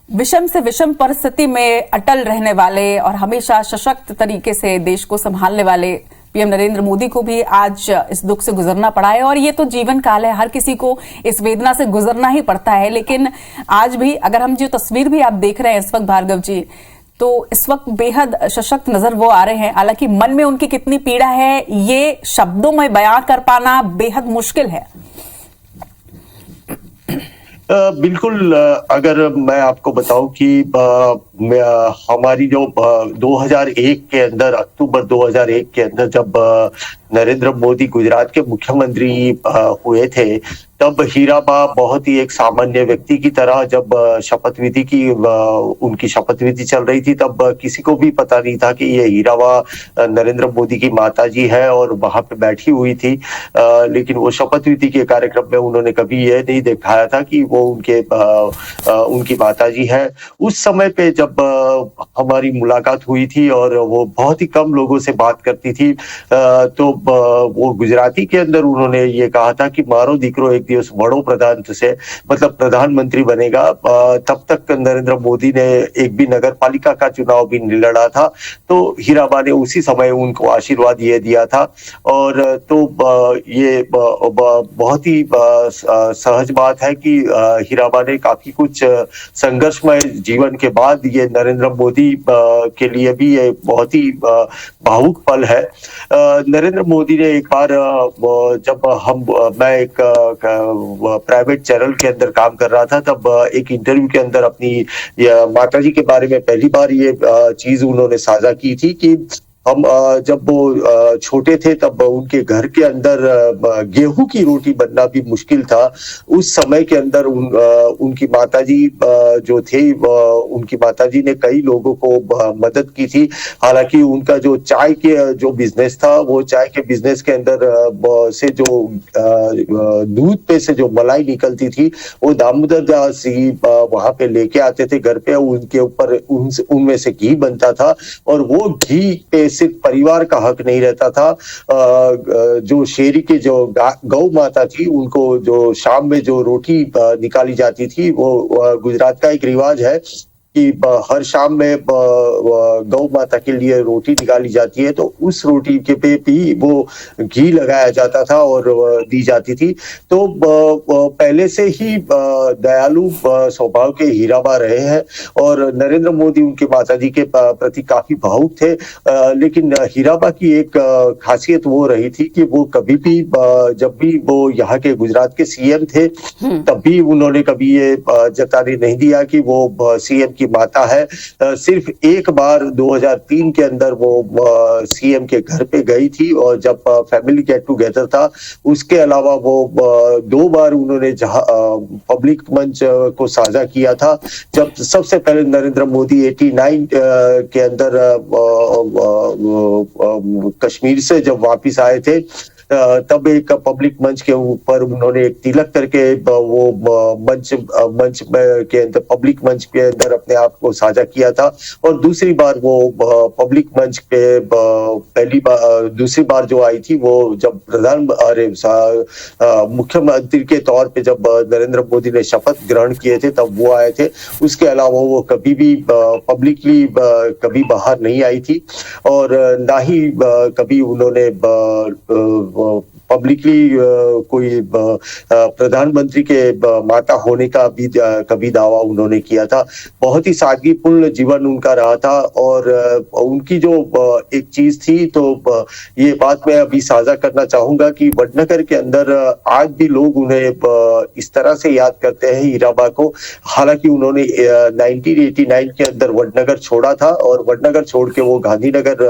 विषम से विषम परिस्थिति में अटल रहने वाले और हमेशा सशक्त तरीके से देश को संभालने वाले पीएम नरेंद्र मोदी को भी आज इस दुख से गुजरना पड़ा है और ये तो जीवन काल है, हर किसी को इस वेदना से गुजरना ही पड़ता है। लेकिन आज भी अगर हम जो तस्वीर भी आप देख रहे हैं इस वक्त भार्गव जी, तो इस वक्त बेहद सशक्त नजर वो आ रहे हैं। हालांकि मन में उनकी कितनी पीड़ा है ये शब्दों में बयां कर पाना बेहद मुश्किल है। बिल्कुल, अगर मैं आपको बताऊं कि हमारी जो 2001 के अंदर, अक्टूबर 2001 के अंदर जब नरेंद्र मोदी गुजरात के मुख्यमंत्री हुए थे, तब हीराबा बहुत ही एक सामान्य व्यक्ति की तरह जब शपथ विधि की उनकी शपथ विधि चल रही थी, तब किसी को भी पता नहीं था कि ये हीराबा नरेंद्र मोदी की माताजी है और वहां पे बैठी हुई थी। लेकिन वो शपथ विधि के कार्यक्रम में उन्होंने कभी ये नहीं दिखाया था कि वो उनकी माताजी है। उस समय पे जब हमारी मुलाकात हुई थी और वो बहुत ही कम लोगों से बात करती थी, तो वो गुजराती के अंदर उन्होंने ये कहा था कि मारो दीकरो एक दिवस बड़ो प्रधान से, मतलब प्रधानमंत्री बनेगा। तब तक नरेंद्र मोदी ने एक भी नगर पालिका का चुनाव भी नहीं लड़ा था, तो हीराबा ने उसी समय उनको आशीर्वाद ये दिया था। और तो ये बहुत ही सहज बात है कि हीराबा ने काफी कुछ संघर्षमय जीवन के बाद ये नरेंद्र मोदी के लिए भी ये बहुत ही भावुक पल है। नरेंद्र मोदी ने एक बार जब मैं एक प्राइवेट चैनल के अंदर काम कर रहा था, तब एक इंटरव्यू के अंदर अपनी माताजी के बारे में पहली बार ये चीज उन्होंने साझा की थी कि हम जब वो छोटे थे तब उनके घर के अंदर गेहूं की रोटी बनना भी मुश्किल था। उस समय के अंदर उनकी माताजी जो थे, उनकी माताजी ने कई लोगों को मदद की थी। हालांकि उनका जो चाय के जो बिजनेस था, वो चाय के बिजनेस के अंदर से जो दूध पे से जो मलाई निकलती थी, वो दामोदर दास जी वहां पे लेके आते थे घर पे। उनके ऊपर उनमें से घी बनता था और वो घी पे सिर्फ परिवार का हक नहीं रहता था। जो शेरी के जो गौ माता थी, उनको जो शाम में जो रोटी निकाली जाती थी, वो गुजरात का एक रिवाज है कि हर शाम में गौ माता के लिए रोटी निकाली जाती है, तो उस रोटी के पे भी वो घी लगाया जाता था और दी जाती थी। तो पहले से ही दयालु स्वभाव के हीराबा रहे हैं और नरेंद्र मोदी उनके माताजी के प्रति काफी भावुक थे। लेकिन हीराबा की एक खासियत वो रही थी कि वो कभी भी जब भी वो यहाँ के गुजरात के सीएम थे, तब भी उन्होंने कभी ये जताने नहीं दिया कि वो सीएम की माता है। सिर्फ एक बार 2003 के अंदर वो सीएम के घर पे गई थी और जब फैमिली गेट टुगेदर था, उसके अलावा वो 2 बार उन्होंने पब्लिक मंच को साझा किया था। जब सबसे पहले नरेंद्र मोदी 89 के अंदर कश्मीर से जब वापिस आए थे, तब एक पब्लिक मंच के ऊपर उन्होंने एक तिलक करके वो मंच के अंदर, पब्लिक मंच के अंदर अपने आप को साझा किया था। और दूसरी बार वो पब्लिक मंच पे दूसरी बार जो आई थी, वो जब मुख्यमंत्री के तौर पे जब नरेंद्र मोदी ने शपथ ग्रहण किए थे, तब वो आए थे। उसके अलावा वो कभी भी पब्लिकली कभी बाहर नहीं आई थी और ना ही कभी उन्होंने पब्लिकली कोई प्रधानमंत्री के माता होने का भी कभी दावा उन्होंने किया था। बहुत ही सादगीपूर्ण जीवन उनका रहा था और उनकी जो एक चीज थी, तो ये बात मैं अभी साझा करना चाहूंगा कि वडनगर के अंदर आज भी लोग उन्हें इस तरह से याद करते हैं, हीराबा को। हालांकि उन्होंने 1989 के अंदर वडनगर छोड़ा था और वडनगर छोड़ के वो गांधीनगर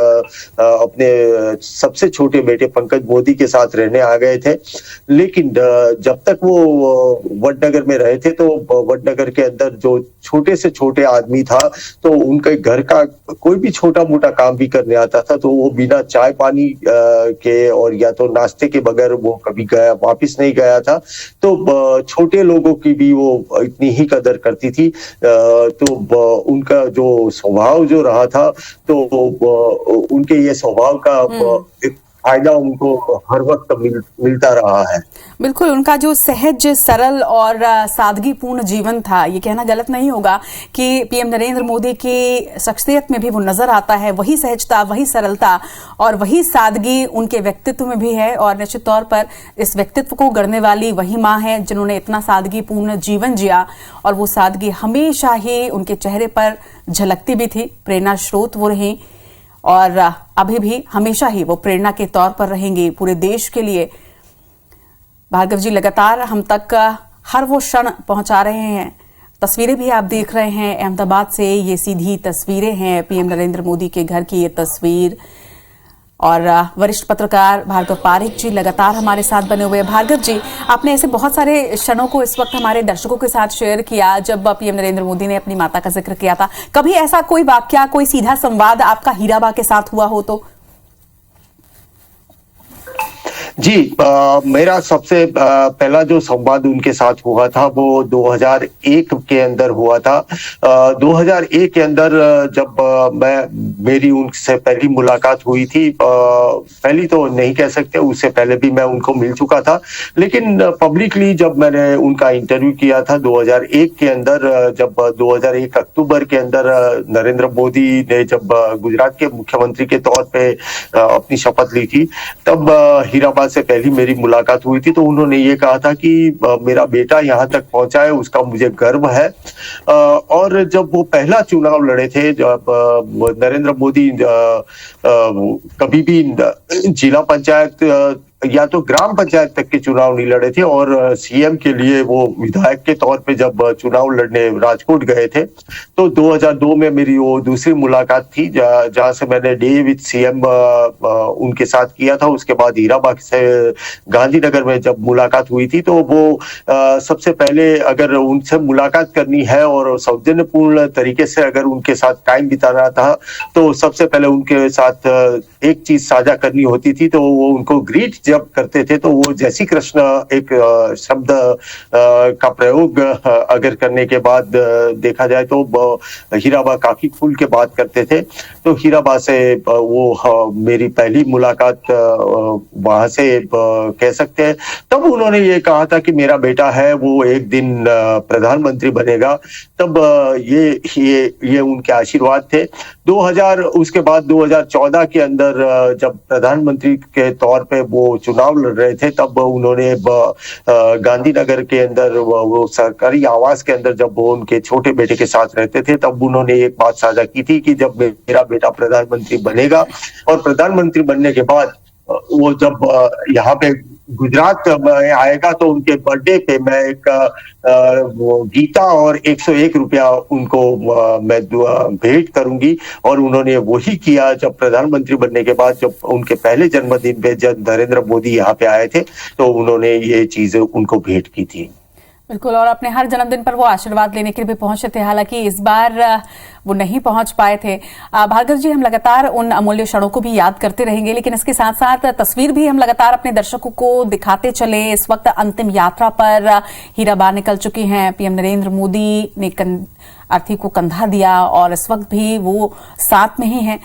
अपने सबसे छोटे बेटे पंकज मोदी के साथ रहने आ गए थे। लेकिन जब तक वो वडनगर में रहे थे, तो वडनगर के अंदर जो छोटे से छोटे आदमी था, तो उनके घर का कोई भी छोटा मोटा काम भी करने आता था, तो वो बिना चाय पानी के और या तो नाश्ते के बगैर वो कभी वापिस नहीं गया था। तो छोटे लोगों की भी वो इतनी ही कदर करती थी। तो उनका जो स्वभाव जो रहा था, तो उनके ये स्वभाव का एक फायदा उनको हर वक्त मिलता रहा है। बिल्कुल, उनका जो सहज, सरल और सादगीपूर्ण जीवन था, ये कहना गलत नहीं होगा कि पीएम नरेंद्र मोदी की शख्सियत में भी वो नजर आता है। वही सहजता, वही सरलता और वही सादगी उनके व्यक्तित्व में भी है और निश्चित तौर पर इस व्यक्तित्व को गढ़ने वाली वही माँ है जिन्होंने इतना सादगीपूर्ण जीवन जिया और वो सादगी हमेशा ही उनके चेहरे पर झलकती भी थी। प्रेरणा स्रोत वो रही और अभी भी हमेशा ही वो प्रेरणा के तौर पर रहेंगे पूरे देश के लिए। भार्गव जी लगातार हम तक हर वो क्षण पहुंचा रहे हैं तस्वीरें भी आप देख रहे हैं अहमदाबाद से, ये सीधी तस्वीरें हैं पीएम नरेंद्र मोदी के घर की ये तस्वीर। और वरिष्ठ पत्रकार भार्गव पारिक जी लगातार हमारे साथ बने हुए हैं। भार्गव जी, आपने ऐसे बहुत सारे क्षणों को इस वक्त हमारे दर्शकों के साथ शेयर किया जब पीएम नरेंद्र मोदी ने अपनी माता का जिक्र किया था। कभी ऐसा कोई वाकया, कोई सीधा संवाद आपका हीराबा के साथ हुआ हो तो? जी, मेरा सबसे पहला जो संवाद उनके साथ हुआ था वो 2001 के अंदर हुआ था। 2001 के अंदर जब मेरी उनसे पहली मुलाकात हुई थी, पहली तो नहीं कह सकते, उससे पहले भी मैं उनको मिल चुका था, लेकिन पब्लिकली जब मैंने उनका इंटरव्यू किया था 2001 के अंदर, जब 2001 अक्टूबर के अंदर नरेंद्र मोदी ने जब गुजरात के मुख्यमंत्री के तौर पे अपनी शपथ ली थी, तब हीराबाद से पहली मेरी मुलाकात हुई थी। तो उन्होंने ये कहा था कि मेरा बेटा यहाँ तक पहुंचा है, उसका मुझे गर्व है। और जब वो पहला चुनाव लड़े थे, जब नरेंद्र मोदी कभी भी जिला पंचायत या तो ग्राम पंचायत तक के चुनाव नहीं लड़े थे, और सीएम के लिए वो विधायक के तौर पे जब चुनाव लड़ने राजकोट गए थे, तो 2002 में मेरी वो दूसरी मुलाकात थी, जहां से मैंने डे विद सीएम उनके साथ किया था। उसके बाद हीराबाग से गांधीनगर में जब मुलाकात हुई थी, तो वो सबसे पहले अगर उनसे मुलाकात करनी है और सौजन्यपूर्ण तरीके से अगर उनके साथ टाइम बिताना था, तो सबसे पहले उनके साथ एक चीज साझा करनी होती थी, तो वो उनको ग्रीट जब करते थे तो वो जय श्री कृष्ण एक शब्द का प्रयोग अगर करने के बाद देखा जाए तो हीराबा काफी खुल के बात करते थे। तो हीराबा से वो मेरी पहली मुलाकात वहां से कह सकते हैं। तब उन्होंने ये कहा था कि मेरा बेटा है वो एक दिन प्रधानमंत्री बनेगा। तब ये उनके आशीर्वाद थे। उसके बाद 2014 के अंदर जब प्रधानमंत्री के तौर पे वो चुनाव लड़ रहे थे, तब उन्होंने गांधीनगर के अंदर वो सरकारी आवास के अंदर जब वो उनके छोटे बेटे के साथ रहते थे, तब उन्होंने एक बात साझा की थी कि जब मेरा बेटा प्रधानमंत्री बनेगा और प्रधानमंत्री बनने के बाद वो जब यहाँ पे गुजरात में आएगा तो उनके बर्थडे पे मैं एक गीता और 101 रुपया उनको मैं भेंट करूंगी। और उन्होंने वही किया जब प्रधानमंत्री बनने के बाद, जब उनके पहले जन्मदिन पे जब नरेंद्र मोदी यहाँ पे आए थे, तो उन्होंने ये चीजें उनको भेंट की थी। बिल्कुल, और अपने हर जन्मदिन पर वो आशीर्वाद लेने के लिए भी पहुंचे थे। हालांकि इस बार वो नहीं पहुंच पाए थे। भार्गव जी, हम लगातार उन अमूल्य क्षणों को भी याद करते रहेंगे, लेकिन इसके साथ साथ तस्वीर भी हम लगातार अपने दर्शकों को दिखाते चले। इस वक्त अंतिम यात्रा पर हीराबा निकल चुकी हैं। पीएम नरेंद्र मोदी ने अर्थी को कंधा दिया और इस वक्त भी वो साथ में ही हैं।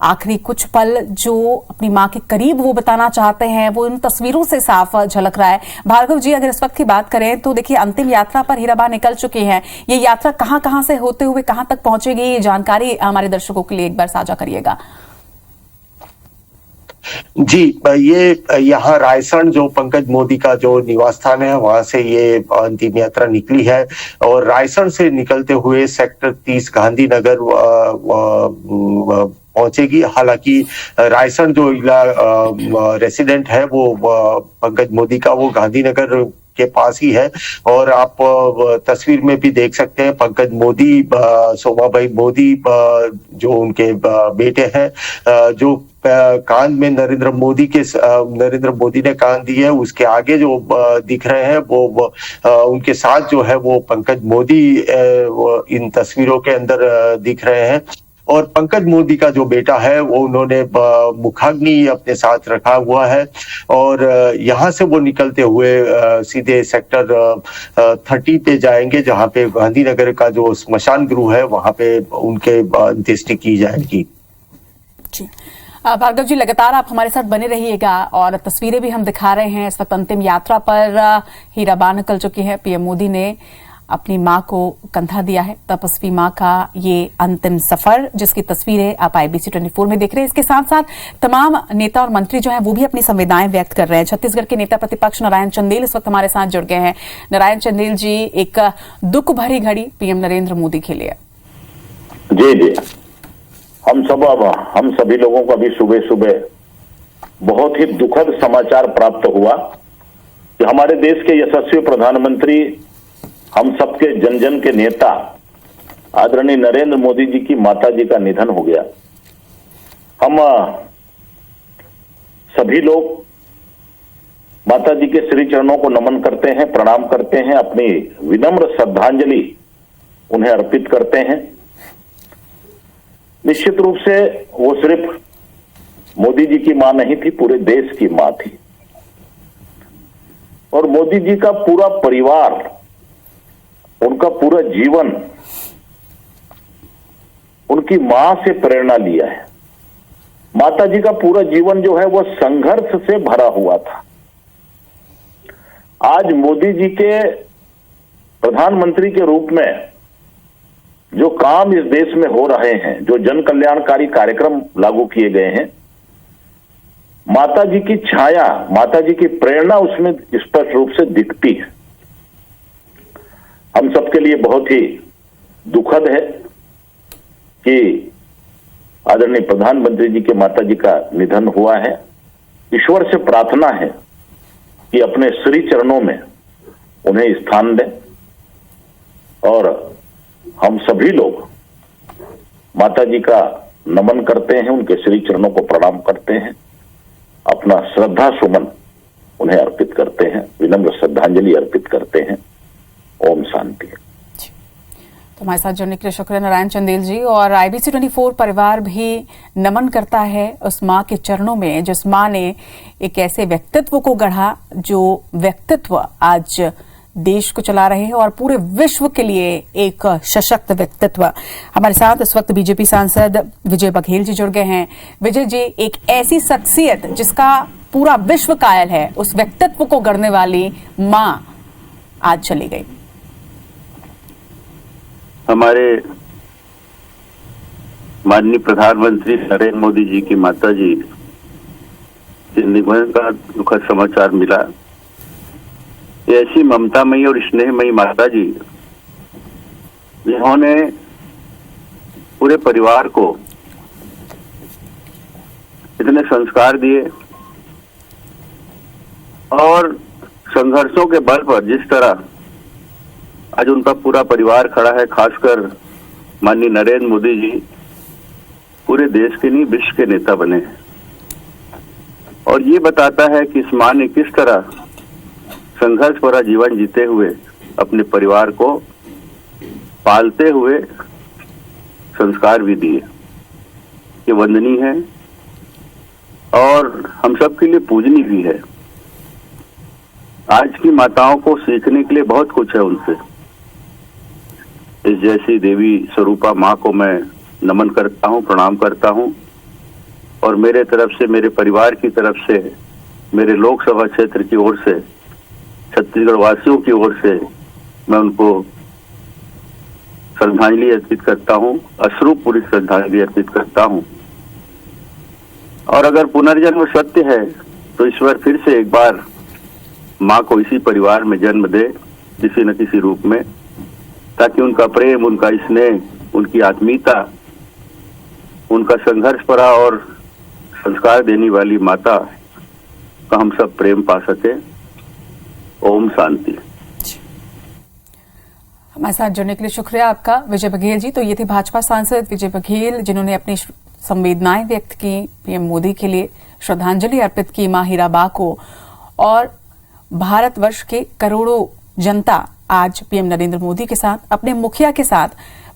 आखिरी कुछ पल जो अपनी मां के करीब वो बताना चाहते हैं, वो इन तस्वीरों से साफ झलक रहा है। भार्गव जी, अगर इस वक्त की बात करें तो देखिए, अंतिम यात्रा पर हीराबा निकल चुकी हैं। ये यात्रा कहां से होते हुए कहां तक पहुंचेगी, ये जानकारी हमारे दर्शकों के लिए एक बार साझा करिएगा। जी, ये यहाँ रायसन जो पंकज मोदी का जो निवास स्थान है, वहां से ये अंतिम यात्रा निकली है। और रायसन से निकलते हुए सेक्टर 30 गांधीनगर पहुंचेगी। हालांकि रायसन जो रेसिडेंट है वो पंकज मोदी का, वो गांधीनगर के पास ही है। और आप तस्वीर में भी देख सकते हैं पंकज मोदी, शोभाबाई मोदी जो उनके बेटे हैं, जो कान में नरेंद्र मोदी ने कान दी है, उसके आगे जो दिख रहे हैं वो उनके साथ जो है वो पंकज मोदी इन तस्वीरों के अंदर दिख रहे हैं। और पंकज मोदी का जो बेटा है वो उन्होंने मुखाग्नि अपने साथ रखा हुआ है। और यहाँ से वो निकलते हुए सीधे सेक्टर 30 पे जाएंगे, जहाँ पे गांधीनगर का जो स्मशान गृह है वहां पे उनके अंत्येष्टि की जाएगी। जी, भार्गव जी, लगातार आप हमारे साथ बने रहिएगा और तस्वीरें भी हम दिखा रहे हैं। इस वक्त अंतिम यात्रा पर हीराबा निकल चुकी है। पीएम मोदी ने अपनी मां को कंधा दिया है। तपस्वी मां का ये अंतिम सफर, जिसकी तस्वीरें आप IBC 24 में देख रहे हैं। इसके साथ साथ तमाम नेता और मंत्री जो हैं वो भी अपनी संवेदनाएं व्यक्त कर रहे हैं। छत्तीसगढ़ के नेता प्रतिपक्ष नारायण चंदेल इस वक्त हमारे साथ जुड़ गए हैं। नारायण चंदेल जी, एक दुख भरी घड़ी पीएम नरेंद्र मोदी के लिए। जी, हम सभी लोगों को अभी सुबह सुबह बहुत ही दुखद समाचार प्राप्त हुआ कि हमारे देश के यशस्वी प्रधानमंत्री हम सबके जन जन के नेता आदरणीय नरेंद्र मोदी जी की माता जी का निधन हो गया। हम सभी लोग माता जी के श्री चरणों को नमन करते हैं, प्रणाम करते हैं, अपनी विनम्र श्रद्धांजलि उन्हें अर्पित करते हैं। निश्चित रूप से वो सिर्फ मोदी जी की मां नहीं थी, पूरे देश की मां थी। और मोदी जी का पूरा परिवार, उनका पूरा जीवन उनकी मां से प्रेरणा लिया है। माता जी का पूरा जीवन जो है वो संघर्ष से भरा हुआ था। आज मोदी जी के प्रधानमंत्री के रूप में जो काम इस देश में हो रहे हैं, जो जन कल्याणकारी कार्यक्रम लागू किए गए हैं, माता जी की छाया, माता जी की प्रेरणा उसमें स्पष्ट रूप से दिखती है। हम सबके लिए बहुत ही दुखद है कि आदरणीय प्रधानमंत्री जी के माता जी का निधन हुआ है। ईश्वर से प्रार्थना है कि अपने श्री चरणों में उन्हें स्थान दें और हम सभी लोग माता जी का नमन करते हैं, उनके श्री चरणों को प्रणाम करते हैं, अपना श्रद्धा सुमन उन्हें अर्पित करते हैं, विनम्र श्रद्धांजलि अर्पित करते हैं। ओम शांति। तो हमारे साथ जुड़ने के लिए शुक्रिया नारायण चंदेल जी। और IBC 24 परिवार भी नमन करता है उस मां के चरणों में, जिस मां ने एक ऐसे व्यक्तित्व को गढ़ा जो व्यक्तित्व आज देश को चला रहे हैं और पूरे विश्व के लिए एक सशक्त व्यक्तित्व। हमारे साथ इस वक्त बीजेपी सांसद विजय बघेल जी जुड़ गए हैं। विजय जी, एक ऐसी शख्सियत जिसका पूरा विश्व कायल है, उस व्यक्तित्व को गढ़ने वाली मां आज चली गई। हमारे माननीय प्रधानमंत्री नरेंद्र मोदी जी की माता जी के निधन का दुखद समाचार मिला। ऐसी ममतामयी और स्नेहमयी माता जी, जिन्होंने पूरे परिवार को इतने संस्कार दिए और संघर्षों के बल पर जिस तरह आज उनका पूरा परिवार खड़ा है, खासकर माननीय नरेंद्र मोदी जी पूरे देश के नहीं विश्व के नेता बने हैं। और ये बताता है कि इस मां ने किस तरह संघर्ष भरा जीवन जीते हुए अपने परिवार को पालते हुए संस्कार भी दिए। ये वंदनीय है और हम सब के लिए पूजनीय भी है। आज की माताओं को सीखने के लिए बहुत कुछ है उनसे। इस जैसी देवी स्वरूपा माँ को मैं नमन करता हूँ, प्रणाम करता हूँ और मेरे तरफ से, मेरे परिवार की तरफ से, मेरे लोकसभा क्षेत्र की ओर से, छत्तीसगढ़ वासियों की ओर से मैं उनको श्रद्धांजलि अर्पित करता हूँ, अश्रुपूरी श्रद्धांजलि अर्पित करता हूँ। और अगर पुनर्जन्म सत्य है तो ईश्वर फिर से एक बार माँ को इसी परिवार में जन्म दे, किसी न किसी रूप में, ताकि उनका प्रेम, उनका स्नेह, उनकी आत्मीयता, उनका संघर्ष भरा और संस्कार देने वाली माता का हम सब प्रेम पा सके। ओम शांति। हमारे साथ जुड़ने के लिए शुक्रिया आपका विजय बघेल जी। तो ये थे भाजपा सांसद विजय बघेल, जिन्होंने अपनी संवेदनाएं व्यक्त की, पीएम मोदी के लिए श्रद्धांजलि अर्पित की मां हीराबा को। और भारतवर्ष के करोड़ों जनता आज पीएम नरेंद्र मोदी के साथ, अपने मुखिया के साथ।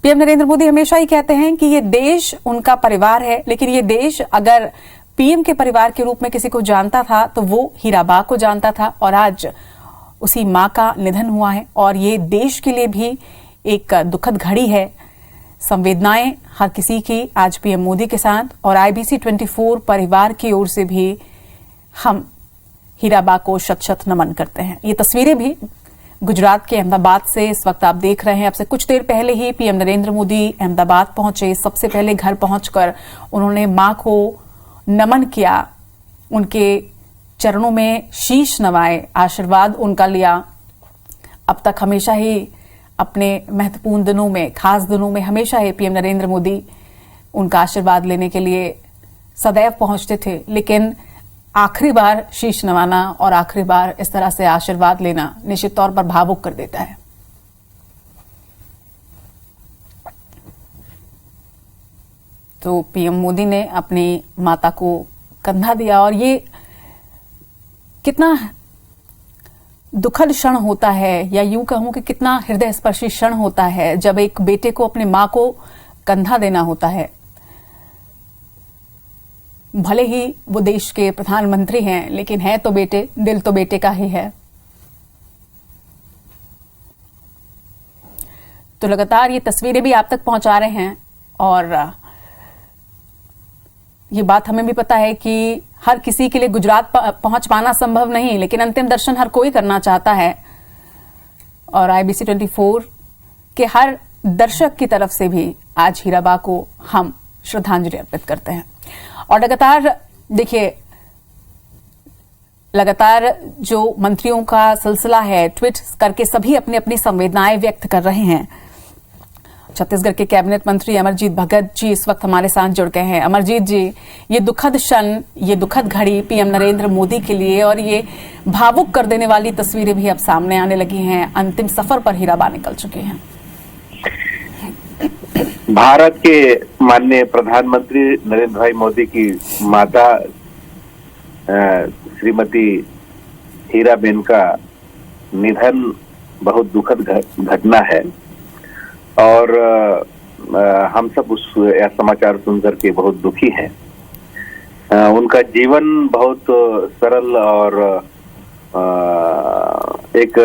पीएम नरेंद्र मोदी हमेशा ही कहते हैं कि ये देश उनका परिवार है, लेकिन ये देश अगर पीएम के परिवार के रूप में किसी को जानता था तो वो हीराबा को जानता था। और आज उसी मां का निधन हुआ है और ये देश के लिए भी एक दुखद घड़ी है। संवेदनाएं हर किसी की आज पीएम मोदी के साथ। और IBC 24 परिवार की ओर से भी हम हीराबा को शत शत नमन करते हैं। ये तस्वीरें भी गुजरात के अहमदाबाद से इस वक्त आप देख रहे हैं। अब से कुछ देर पहले ही पीएम नरेंद्र मोदी अहमदाबाद पहुंचे। सबसे पहले घर पहुंचकर उन्होंने मां को नमन किया, उनके चरणों में शीश नवाए, आशीर्वाद उनका लिया। अब तक हमेशा ही अपने महत्वपूर्ण दिनों में, खास दिनों में हमेशा ही पीएम नरेंद्र मोदी उनका आशीर्वाद लेने के लिए सदैव पहुंचते थे, लेकिन आखिरी बार शीश नवाना और आखिरी बार इस तरह से आशीर्वाद लेना निश्चित तौर पर भावुक कर देता है। तो पीएम मोदी ने अपनी माता को कंधा दिया और ये कितना दुखद क्षण होता है, या यूं कहूं कि कितना हृदय स्पर्शी क्षण होता है जब एक बेटे को अपनी मां को कंधा देना होता है। भले ही वो देश के प्रधानमंत्री हैं, लेकिन है तो बेटे, दिल तो बेटे का ही है। तो लगातार ये तस्वीरें भी आप तक पहुंचा रहे हैं और ये बात हमें भी पता है कि हर किसी के लिए गुजरात पहुंच पाना संभव नहीं, लेकिन अंतिम दर्शन हर कोई करना चाहता है और IBC 24 के हर दर्शक की तरफ से भी आज हीराबा को हम श्रद्धांजलि अर्पित करते हैं। और लगातार देखिए, लगातार जो मंत्रियों का सिलसिला है, ट्वीट करके सभी अपनी अपनी संवेदनाएं व्यक्त कर रहे हैं। छत्तीसगढ़ के कैबिनेट मंत्री अमरजीत भगत जी इस वक्त हमारे साथ जुड़ गए हैं। अमरजीत जी, ये दुखद क्षण, ये दुखद घड़ी पीएम नरेंद्र मोदी के लिए, और ये भावुक कर देने वाली तस्वीरें भी अब सामने आने लगी हैं। अंतिम सफर पर हीराबा निकल चुके हैं। भारत के माननीय प्रधानमंत्री नरेंद्र भाई मोदी की माता श्रीमती हीराबेन का निधन बहुत दुखद घटना है और हम सब उस समाचार सुनकर के बहुत दुखी हैं। उनका जीवन बहुत सरल और एक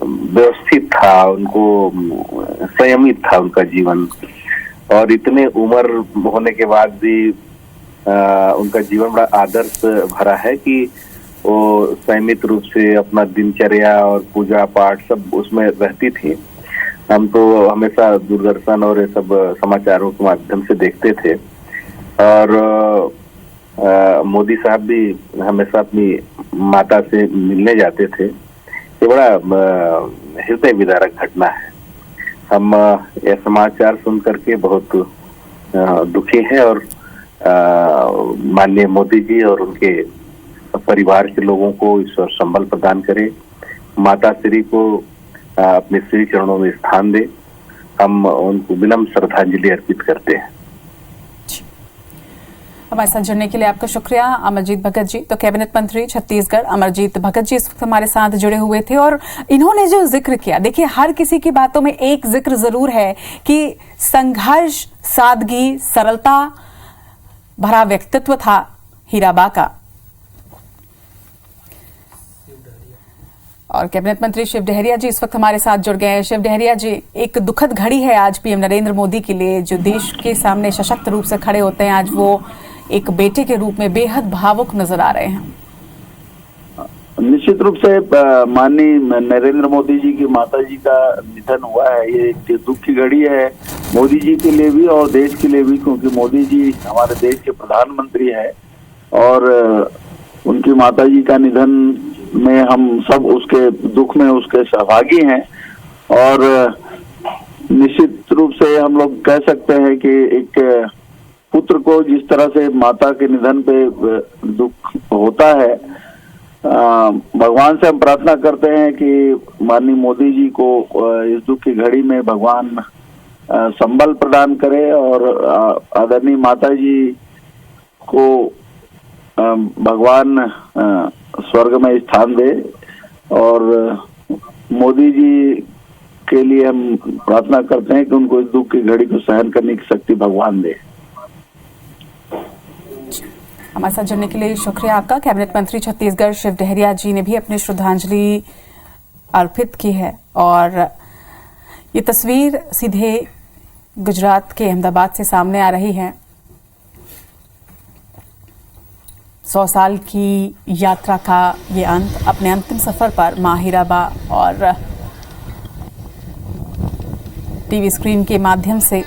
व्यवस्थित था, उनको संयमित था उनका जीवन, और इतने उम्र होने के बाद भी उनका जीवन बड़ा आदर्श भरा है कि वो संयमित रूप से अपना दिनचर्या और पूजा पाठ सब उसमें रहती थी। हम तो हमेशा दूरदर्शन और ये सब समाचारों के माध्यम से देखते थे और मोदी साहब भी हमेशा अपनी माता से मिलने जाते थे। ये बड़ा हृदय विदारक घटना है। हम ये समाचार सुन करके बहुत दुखी हैं और माननीय मोदी जी और उनके परिवार के लोगों को ईश्वर संबल प्रदान करे, माता श्री को अपने श्री चरणों में स्थान दे। हम उनको विनम्र श्रद्धांजलि अर्पित करते हैं। हमारे साथ जुड़ने के लिए आपका शुक्रिया अमरजीत भगत जी। तो कैबिनेट मंत्री छत्तीसगढ़ अमरजीत भगत जी इस वक्त हमारे साथ जुड़े हुए थे और इन्होंने जो जिक्र किया, देखिए हर किसी की बातों में एक जिक्र जरूर है कि संघर्ष, सादगी, सरलता भरा व्यक्तित्व था हीराबा का। और कैबिनेट मंत्री शिव डहरिया जी इस वक्त हमारे साथ जुड़ गए हैं। शिव डहरिया जी, एक दुखद घड़ी है आज पीएम नरेंद्र मोदी के लिए, जो देश के सामने सशक्त रूप से खड़े होते हैं। आज वो एक बेटे के रूप में बेहद भावुक नजर आ रहे हैं। निश्चित रूप से माननीय नरेंद्र मोदी जी की माता जी का निधन हुआ है। ये एक दुख की घड़ी है मोदी जी के लिए भी और देश के लिए भी, क्योंकि मोदी जी हमारे देश के प्रधानमंत्री है और उनकी माता जी का निधन में हम सब उसके दुख में उसके सहभागी हैं। और निश्चित रूप से हम लोग कह सकते हैं कि एक पुत्र को जिस तरह से माता के निधन पे दुख होता है, भगवान से हम प्रार्थना करते हैं कि माननीय मोदी जी को इस दुख की घड़ी में भगवान संबल प्रदान करे और आदरणीय माता जी को भगवान स्वर्ग में स्थान दे और मोदी जी के लिए हम प्रार्थना करते हैं कि उनको इस दुख की घड़ी को सहन करने की शक्ति भगवान दे। हमारे साथ जुड़ने के लिए शुक्रिया आपका। कैबिनेट मंत्री छत्तीसगढ़ शिव डहरिया जी ने भी अपनी श्रद्धांजलि अर्पित की है और ये तस्वीर सीधे गुजरात के अहमदाबाद से सामने आ रही है। 100 साल की यात्रा का ये अंत, अपने अंतिम सफर पर मां हीराबा और टीवी स्क्रीन के माध्यम से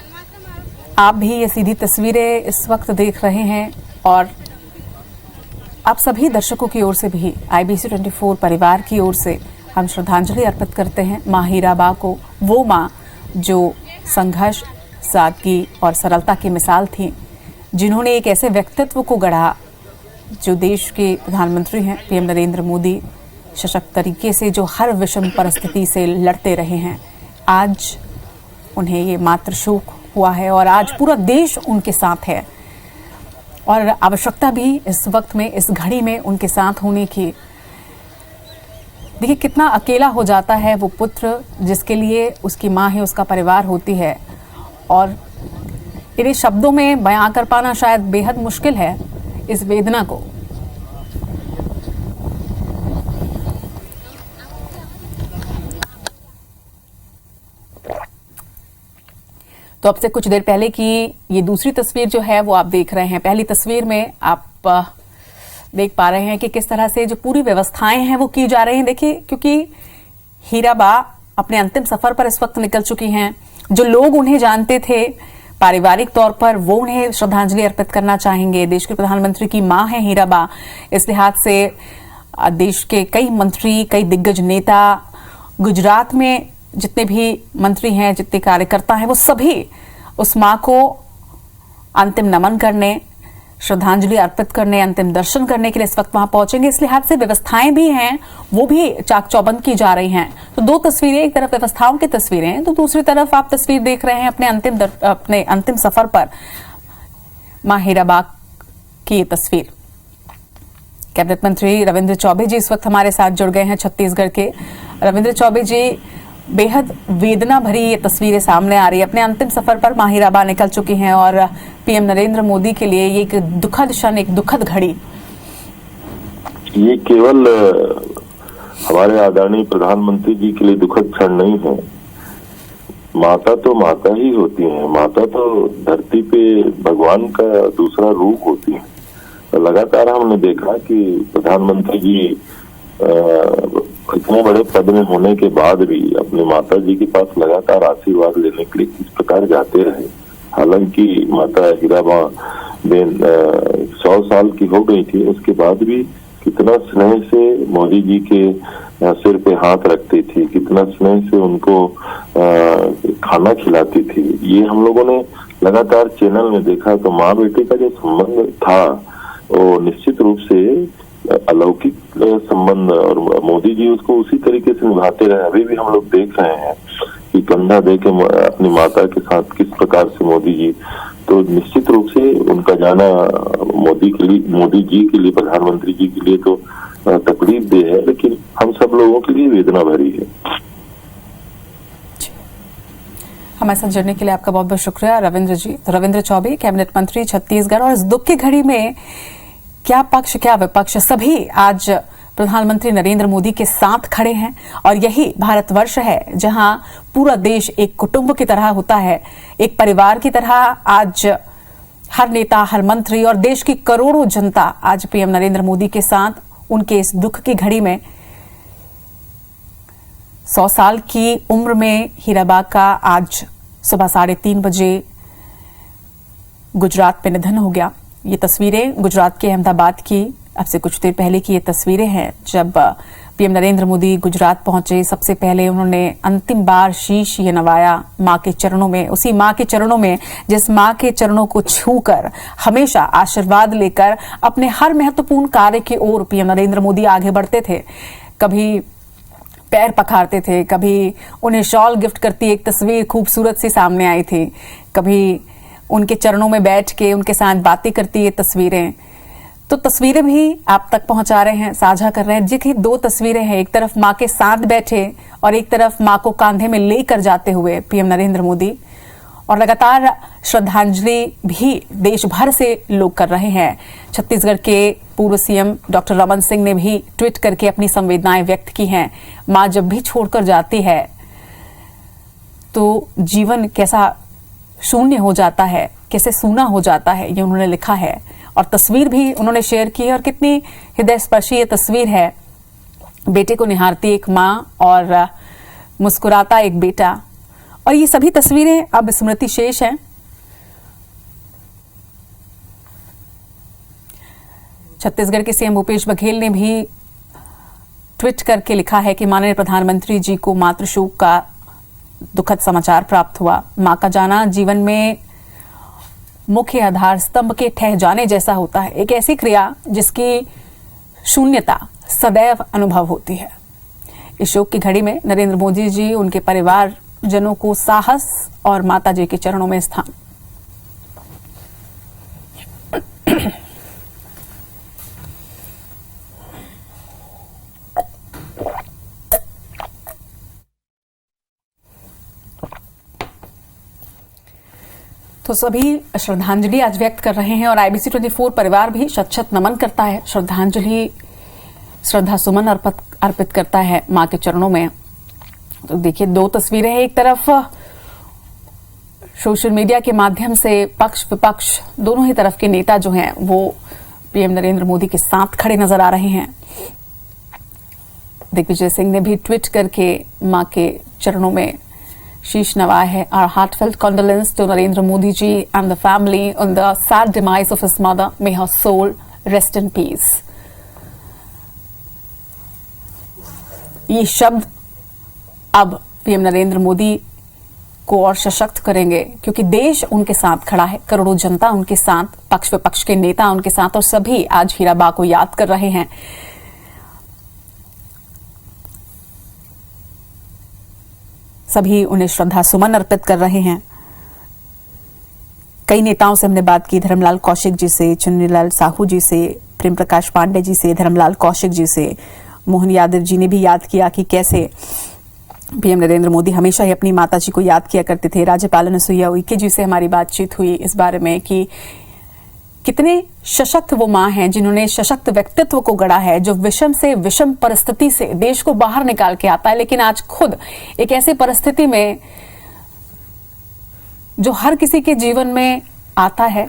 आप भी ये सीधी तस्वीरें इस वक्त देख रहे हैं और आप सभी दर्शकों की ओर से भी IBC 24 परिवार की ओर से हम श्रद्धांजलि अर्पित करते हैं मां हीराबा को, वो मां जो संघर्ष, सादगी और सरलता की मिसाल थी, जिन्होंने एक ऐसे व्यक्तित्व को गढ़ा जो देश के प्रधानमंत्री हैं पीएम नरेंद्र मोदी, सशक्त तरीके से जो हर विषम परिस्थिति से लड़ते रहे हैं। आज उन्हें ये मातृशोक हुआ है और आज पूरा देश उनके साथ है और आवश्यकता भी इस वक्त में, इस घड़ी में उनके साथ होने की। देखिए कितना अकेला हो जाता है वो पुत्र जिसके लिए उसकी माँ है, उसका परिवार होती है, और इन्हें शब्दों में बयां कर पाना शायद बेहद मुश्किल है इस वेदना को। तो अब से कुछ देर पहले की ये दूसरी तस्वीर जो है वो आप देख रहे हैं। पहली तस्वीर में आप देख पा रहे हैं कि किस तरह से जो पूरी व्यवस्थाएं हैं वो की जा रही हैं। देखिए, क्योंकि हीराबा अपने अंतिम सफर पर इस वक्त निकल चुकी हैं। जो लोग उन्हें जानते थे पारिवारिक तौर पर, वो उन्हें श्रद्धांजलि अर्पित करना चाहेंगे। देश के प्रधानमंत्री की मां है हीराबा, इस लिहाज से देश के कई मंत्री, कई दिग्गज नेता, गुजरात में जितने भी मंत्री हैं, जितने कार्यकर्ता हैं, वो सभी उस मां को अंतिम नमन करने, श्रद्धांजलि अर्पित करने, अंतिम दर्शन करने के लिए इस वक्त वहां पहुंचेंगे। इस लिहाज से व्यवस्थाएं भी हैं, वो भी चाक चौबंद की जा रही हैं। तो दो तस्वीरें, एक तरफ व्यवस्थाओं की तस्वीरें, तो दूसरी तरफ आप तस्वीर देख रहे हैं अपने अंतिम सफर पर मां हीराबा की ये तस्वीर। कैबिनेट मंत्री रविंद्र चौबे जी इस वक्त हमारे साथ जुड़ गए हैं छत्तीसगढ़ के। रविंद्र चौबे जी, बेहद वेदना भरी ये तस्वीरें सामने आ रही है। अपने अंतिम सफर पर मां हीराबा निकल चुकी हैं और पीएम नरेंद्र मोदी के लिए ये एक दुखद क्षण, एक दुखद घड़ी। ये केवल हमारे आदरणीय प्रधानमंत्री जी के लिए दुखद क्षण नहीं है। माता तो माता ही होती है, माता तो धरती पे भगवान का दूसरा रूप होती है। तो लगातार हमने देखा कि प्रधानमंत्री जी इतने बड़े पद में होने के बाद भी अपनी माता जी के पास लगातार आशीर्वाद लेने के लिए किस प्रकार जाते रहे। हालांकि माता हीराबा बेन 100 साल की हो गई थी, उसके बाद भी कितना स्नेह से मोदी जी के सिर पे हाथ रखती थी, कितना स्नेह से उनको खाना खिलाती थी। ये हम लोगों ने लगातार चैनल में देखा। तो माँ बेटे का जो संबंध था वो निश्चित रूप से अलौकिक संबंध, और मोदी जी उसको उसी तरीके से निभाते रहे। अभी भी हम लोग देख रहे हैं कि कंधा दे के अपनी माता के साथ किस प्रकार से मोदी जी, तो निश्चित रूप से उनका जाना मोदी जी के लिए, प्रधानमंत्री जी के लिए तो तकलीफ दे है, लेकिन हम सब लोगों के लिए वेदना भरी है। हमारे साथ जुड़ने के लिए आपका बहुत बहुत शुक्रिया रविंद्र जी। तो रविंद्र चौबे, कैबिनेट मंत्री छत्तीसगढ़, और इस दुख की घड़ी में क्या पक्ष क्या विपक्ष सभी आज प्रधानमंत्री नरेंद्र मोदी के साथ खड़े हैं। और यही भारतवर्ष है जहां पूरा देश एक कुटुंब की तरह होता है, एक परिवार की तरह। आज हर नेता, हर मंत्री और देश की करोड़ों जनता आज पीएम नरेंद्र मोदी के साथ उनके इस दुख की घड़ी में। 100 साल की उम्र में हीराबा का आज सुबह 3:30 बजे गुजरात में निधन हो गया। ये तस्वीरें गुजरात के अहमदाबाद की अब से कुछ देर पहले की ये तस्वीरें हैं, जब पीएम नरेंद्र मोदी गुजरात पहुंचे। सबसे पहले उन्होंने अंतिम बार शीश ये नवाया मां के चरणों में, उसी मां के चरणों में जिस मां के चरणों को छूकर हमेशा आशीर्वाद लेकर अपने हर महत्वपूर्ण कार्य की ओर पीएम नरेंद्र मोदी आगे बढ़ते थे। कभी पैर पखारते थे, कभी उन्हें शॉल गिफ्ट करती एक तस्वीर खूबसूरत सी सामने आई थी, कभी उनके चरणों में बैठ के उनके साथ बातें करती ये तस्वीरें। तो तस्वीरें भी आप तक पहुंचा रहे हैं, साझा कर रहे हैं। देखिए, 2 तस्वीरें हैं, एक तरफ मां के साथ बैठे और एक तरफ मां को कांधे में लेकर जाते हुए पीएम नरेंद्र मोदी। और लगातार श्रद्धांजलि भी देश भर से लोग कर रहे हैं। छत्तीसगढ़ के पूर्व सीएम डॉक्टर रमन सिंह ने भी ट्वीट करके अपनी संवेदनाएं व्यक्त की हैं। मां जब भी छोड़कर जाती है तो जीवन कैसा शून्य हो जाता है, कैसे सूना हो जाता है, ये उन्होंने लिखा है। और तस्वीर भी उन्होंने शेयर की, और कितनी हृदय स्पर्शी ये तस्वीर है। बेटे को निहारती एक मां और मुस्कुराता एक बेटा, और ये सभी तस्वीरें अब स्मृति शेष हैं। छत्तीसगढ़ के सीएम भूपेश बघेल ने भी ट्वीट करके लिखा है कि माननीय प्रधानमंत्री जी को मातृशोक का दुखद समाचार प्राप्त हुआ। मां का जाना जीवन में मुख्य आधार स्तंभ के ठह जाने जैसा होता है, एक ऐसी क्रिया जिसकी शून्यता सदैव अनुभव होती है। इस शोक की घड़ी में नरेंद्र मोदी जी, उनके परिवार जनों को साहस और माताजी के चरणों में स्थान। तो सभी श्रद्धांजलि आज व्यक्त कर रहे हैं और IBC 24 परिवार भी शत-शत नमन करता है, श्रद्धांजलि श्रद्धा सुमन अर्पित करता है मां के चरणों में। तो देखिए, दो तस्वीरें हैं। एक तरफ सोशल मीडिया के माध्यम से पक्ष विपक्ष दोनों ही तरफ के नेता जो हैं वो पीएम नरेंद्र मोदी के साथ खड़े नजर आ रहे हैं। दिग्विजय सिंह ने भी ट्वीट करके मां के चरणों में शीश नवाया है। Our heartfelt condolence to Narendra Modi ji and the family on the sad demise of his mother. May her soul rest in peace. ये शब्द अब पीएम नरेंद्र मोदी को और सशक्त करेंगे, क्योंकि देश उनके साथ खड़ा है, करोड़ों जनता उनके साथ, पक्ष विपक्ष के नेता उनके साथ, और सभी आज हीराबा को याद कर रहे हैं। सभी उन्हें श्रद्धा सुमन अर्पित कर रहे हैं। कई नेताओं से हमने बात की, धर्मलाल कौशिक जी से, चुन्नीलाल साहू जी से, प्रेम प्रकाश पांडे जी से, धर्मलाल कौशिक जी से, मोहन यादव जी ने भी याद किया कि कैसे पीएम नरेंद्र मोदी हमेशा ही अपनी माताजी को याद किया करते थे। राज्यपाल अनुसुईया उइके जी से हमारी बातचीत हुई इस बारे में कि कितने सशक्त वो मां हैं जिन्होंने सशक्त व्यक्तित्व को गढ़ा है, जो विषम से विषम परिस्थिति से देश को बाहर निकाल के आता है, लेकिन आज खुद एक ऐसी परिस्थिति में जो हर किसी के जीवन में आता है,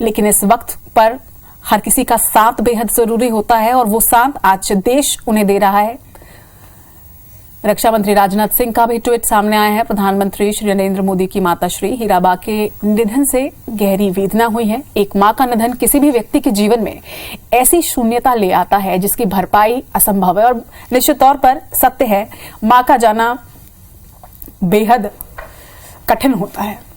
लेकिन इस वक्त पर हर किसी का साथ बेहद जरूरी होता है, और वो साथ आज देश उन्हें दे रहा है। रक्षा मंत्री राजनाथ सिंह का भी ट्वीट सामने आया है। प्रधानमंत्री श्री नरेंद्र मोदी की माता श्री हीराबा के निधन से गहरी वेदना हुई है। एक मां का निधन किसी भी व्यक्ति के जीवन में ऐसी शून्यता ले आता है जिसकी भरपाई असंभव है, और निश्चित तौर पर सत्य है, मां का जाना बेहद कठिन होता है।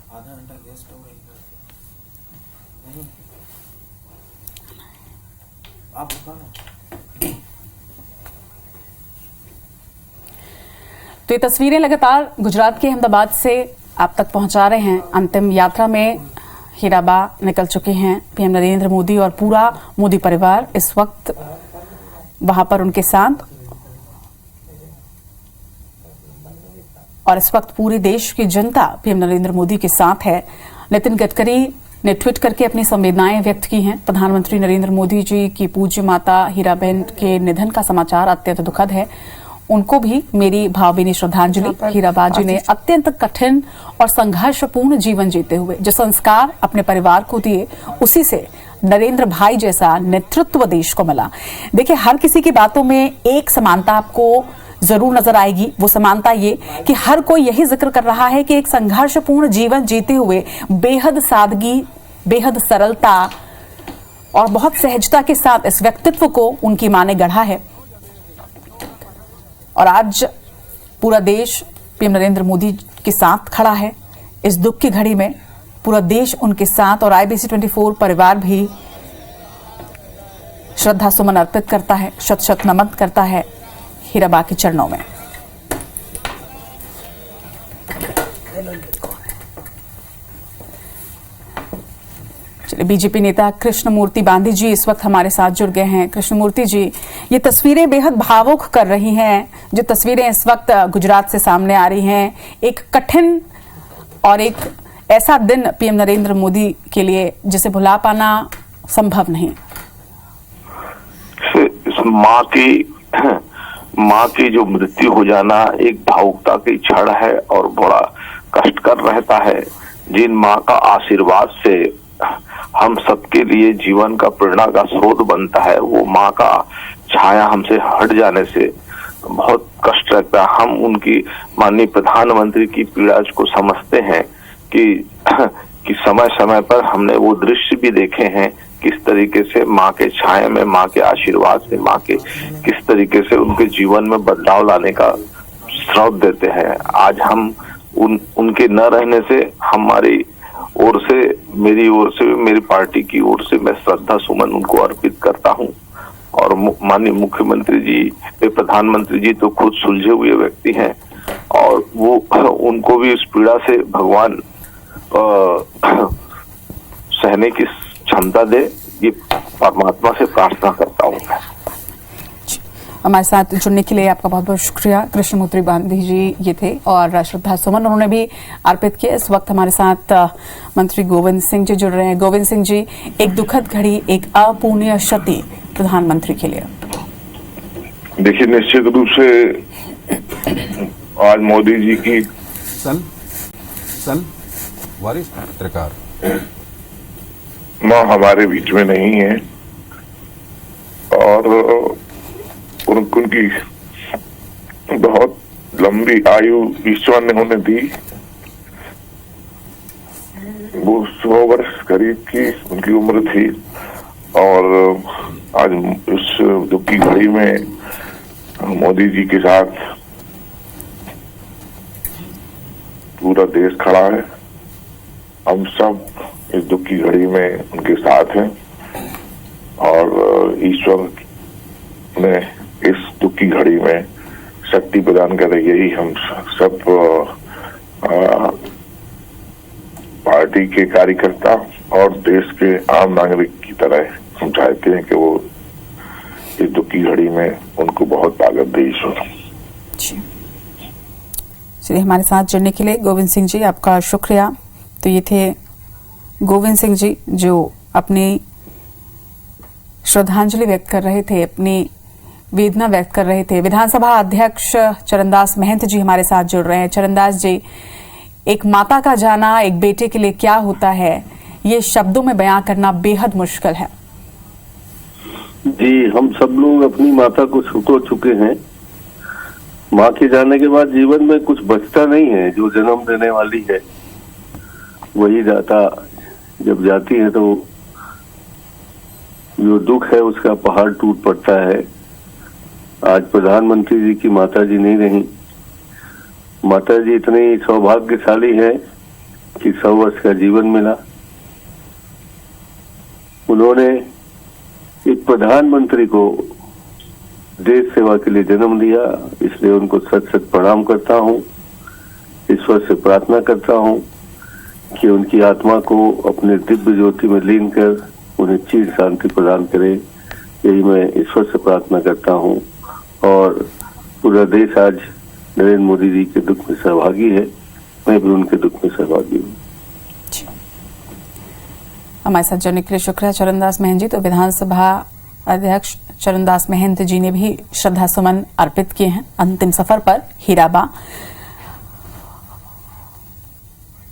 आधा घंटा गैस स्टोव नहीं, आप तो ये तस्वीरें लगातार गुजरात के अहमदाबाद से आप तक पहुंचा रहे हैं। अंतिम यात्रा में हीराबा निकल चुके हैं। पीएम नरेंद्र मोदी और पूरा मोदी परिवार इस वक्त वहां पर उनके साथ, और इस वक्त पूरे देश की जनता पीएम नरेंद्र मोदी के साथ है। नितिन गडकरी ने ट्वीट करके अपनी संवेदनाएं व्यक्त की हैं। प्रधानमंत्री नरेंद्र मोदी जी की पूज्य माता हीराबेन के निधन का समाचार अत्यंत दुखद है, उनको भी मेरी भावभीनी श्रद्धांजलि। हीराबा जी ने अत्यंत कठिन और संघर्षपूर्ण जीवन जीते हुए जो संस्कार अपने परिवार को दिए, उसी से नरेंद्र भाई जैसा नेतृत्व देश को मिला। देखिए, हर किसी की बातों में एक समानता आपको जरूर नजर आएगी। वो समानता ये कि हर कोई यही जिक्र कर रहा है कि एक संघर्षपूर्ण जीवन जीते हुए बेहद सादगी, बेहद सरलता और बहुत सहजता के साथ इस व्यक्तित्व को उनकी मां ने गढ़ा है। और आज पूरा देश पीएम नरेंद्र मोदी के साथ खड़ा है। इस दुख की घड़ी में पूरा देश उनके साथ, और IBC 24 परिवार भी श्रद्धा सुमन अर्पित करता है, शत शत नमन करता है हीराबा के चरणों में। चलिए, बीजेपी नेता कृष्णमूर्ति बांधी जी इस वक्त हमारे साथ जुड़ गए हैं। कृष्णमूर्ति जी, ये तस्वीरें बेहद भावुक कर रही हैं। जो तस्वीरें इस वक्त गुजरात से सामने आ रही हैं, एक कठिन और एक ऐसा दिन पीएम नरेंद्र मोदी के लिए जिसे भुला पाना संभव नहीं। इस माँ की जो मृत्यु हो जाना एक भावुकता की क्षण है और बड़ा कष्टकर रहता है। जिन माँ का आशीर्वाद से हम सबके लिए जीवन का प्रेरणा का स्रोत बनता है, वो माँ का छाया हमसे हट जाने से बहुत कष्ट लगता है। हम उनकी माननीय प्रधानमंत्री की पीड़ा को समझते हैं कि समय समय पर हमने वो दृश्य भी देखे हैं, किस तरीके से माँ के छाया में, माँ के आशीर्वाद से, माँ के किस तरीके से उनके जीवन में बदलाव लाने का स्रोत देते हैं। आज हम उनके न रहने से हमारी ओर से, मेरी ओर से, मेरी पार्टी की ओर से मैं श्रद्धा सुमन उनको अर्पित करता हूं। और माननीय मुख्यमंत्री जी, प्रधानमंत्री जी तो खुद सुलझे हुए व्यक्ति हैं और वो उनको भी इस पीड़ा से भगवान सहने की क्षमता दे, ये परमात्मा से प्रार्थना करता हूँ। हमारे साथ जुड़ने के लिए आपका बहुत बहुत शुक्रिया। कृष्णमूर्ति बांधी जी ये थे और श्रद्धा सुमन उन्होंने भी अर्पित किया। इस वक्त हमारे साथ मंत्री गोविंद सिंह जी जुड़ रहे हैं। गोविंद सिंह जी, एक दुखद घड़ी, एक अपूर्णीय क्षति प्रधानमंत्री के लिए। देखिए, निश्चित रूप से आज मोदी जी की वरिष्ठ पत्रकार माँ हमारे बीच में नहीं है और उनकी बहुत लंबी आयु ईश्वर ने उन्हें दी। वो 100 वर्ष करीब की उनकी उम्र थी और आज इस दुख की घड़ी में मोदी जी के साथ पूरा देश खड़ा है। हम सब इस दुख की घड़ी में उनके साथ हैं और ईश्वर ने इस दुख की घड़ी में शक्ति प्रदान करे, यही हम सब पार्टी के कार्यकर्ता और देश के आम नागरिक की तरह हम चाहते हैं कि वो इस दुख की घड़ी में उनको बहुत ताकत दे ईश्वर। चलिए, हमारे साथ जुड़ने के लिए गोविंद सिंह जी आपका शुक्रिया। तो ये थे गोविंद सिंह जी जो अपनी श्रद्धांजलि व्यक्त कर रहे थे, अपनी वेदना व्यक्त कर रहे थे। विधानसभा अध्यक्ष चरणदास महंत जी हमारे साथ जुड़ रहे हैं। चरणदास जी, एक माता का जाना एक बेटे के लिए क्या होता है, ये शब्दों में बयां करना बेहद मुश्किल है। जी, हम सब लोग अपनी माता को छो चुके हैं। माँ के जाने के बाद जीवन में कुछ बचता नहीं है। जो जन्म देने वाली है वही दाता जब जाती है तो जो दुख है उसका पहाड़ टूट पड़ता है। आज प्रधानमंत्री जी की माता जी नहीं रही। माता जी इतनी सौभाग्यशाली है कि 100 वर्ष का जीवन मिला। उन्होंने एक प्रधानमंत्री को देश सेवा के लिए जन्म दिया, इसलिए उनको सच सच प्रणाम करता हूँ। ईश्वर से प्रार्थना करता हूँ कि उनकी आत्मा को अपने दिव्य ज्योति में लीन कर उन्हें चिर शांति प्रदान करे, यही मैं ईश्वर से प्रार्थना करता हूँ। और पूरा देश आज नरेंद्र मोदी जी के दुख में सहभागी है, मैं भी उनके दुख में सहभागी हूँ। हमारे साथ जुड़ने के लिए शुक्रिया चरणदास महंत जी। तो विधानसभा अध्यक्ष चरणदास महंत जी ने भी श्रद्धा सुमन अर्पित किए हैं अंतिम सफर पर हीराबा।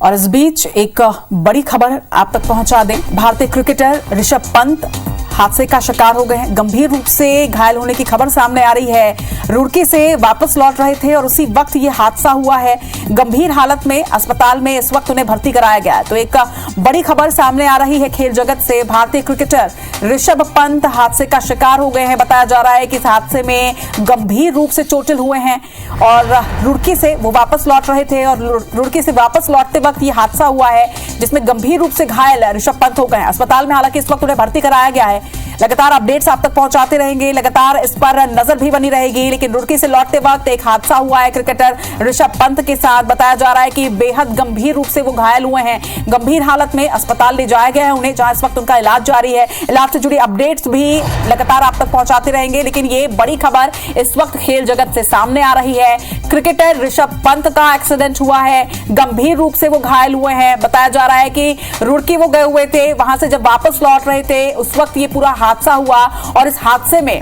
और इस बीच एक बड़ी खबर आप तक पहुंचा दें। भारतीय क्रिकेटर ऋषभ पंत हादसे का शिकार हो गए हैं। गंभीर रूप से घायल होने की खबर सामने आ रही है। रुड़की से वापस लौट रहे थे और उसी वक्त ये हादसा हुआ है। गंभीर हालत में अस्पताल में इस वक्त उन्हें भर्ती कराया गया है। तो एक बड़ी खबर सामने आ रही है खेल जगत से। भारतीय क्रिकेटर ऋषभ पंत हादसे का शिकार हो गए हैं। बताया जा रहा है कि इस हादसे में गंभीर रूप से चोटिल हुए हैं और रुड़की से वो वापस लौट रहे थे और रुड़की से वापस लौटते वक्त ये हादसा हुआ है जिसमें गंभीर रूप से घायल ऋषभ पंत हो गए हैं। अस्पताल में हालांकि इस वक्त उन्हें भर्ती कराया गया है। लगातार अपडेट्स आप तक पहुंचाते रहेंगे, लगातार इस पर नजर भी बनी रहेगी। लेकिन रुड़की से लौटते वक्त एक हादसा हुआ है क्रिकेटर ऋषभ पंत के साथ। बताया जा रहा है कि बेहद गंभीर रूप से वो घायल हुए हैं, गंभीर हालत में अस्पताल ले जाया गया है उन्हें, जहां इस वक्त उनका इलाज जारी है। इलाज से जुड़ी अपडेट्स भी लगातार आप तक पहुंचाते रहेंगे। लेकिन ये बड़ी खबर इस वक्त खेल जगत से सामने आ रही है। क्रिकेटर ऋषभ पंत का एक्सीडेंट हुआ है, गंभीर रूप से वो घायल हुए हैं। बताया जा रहा है कि रुड़की वो गए हुए थे, वहां से जब वापस लौट रहे थे उस वक्त ये पूरा हादसा हुआ और इस हादसे में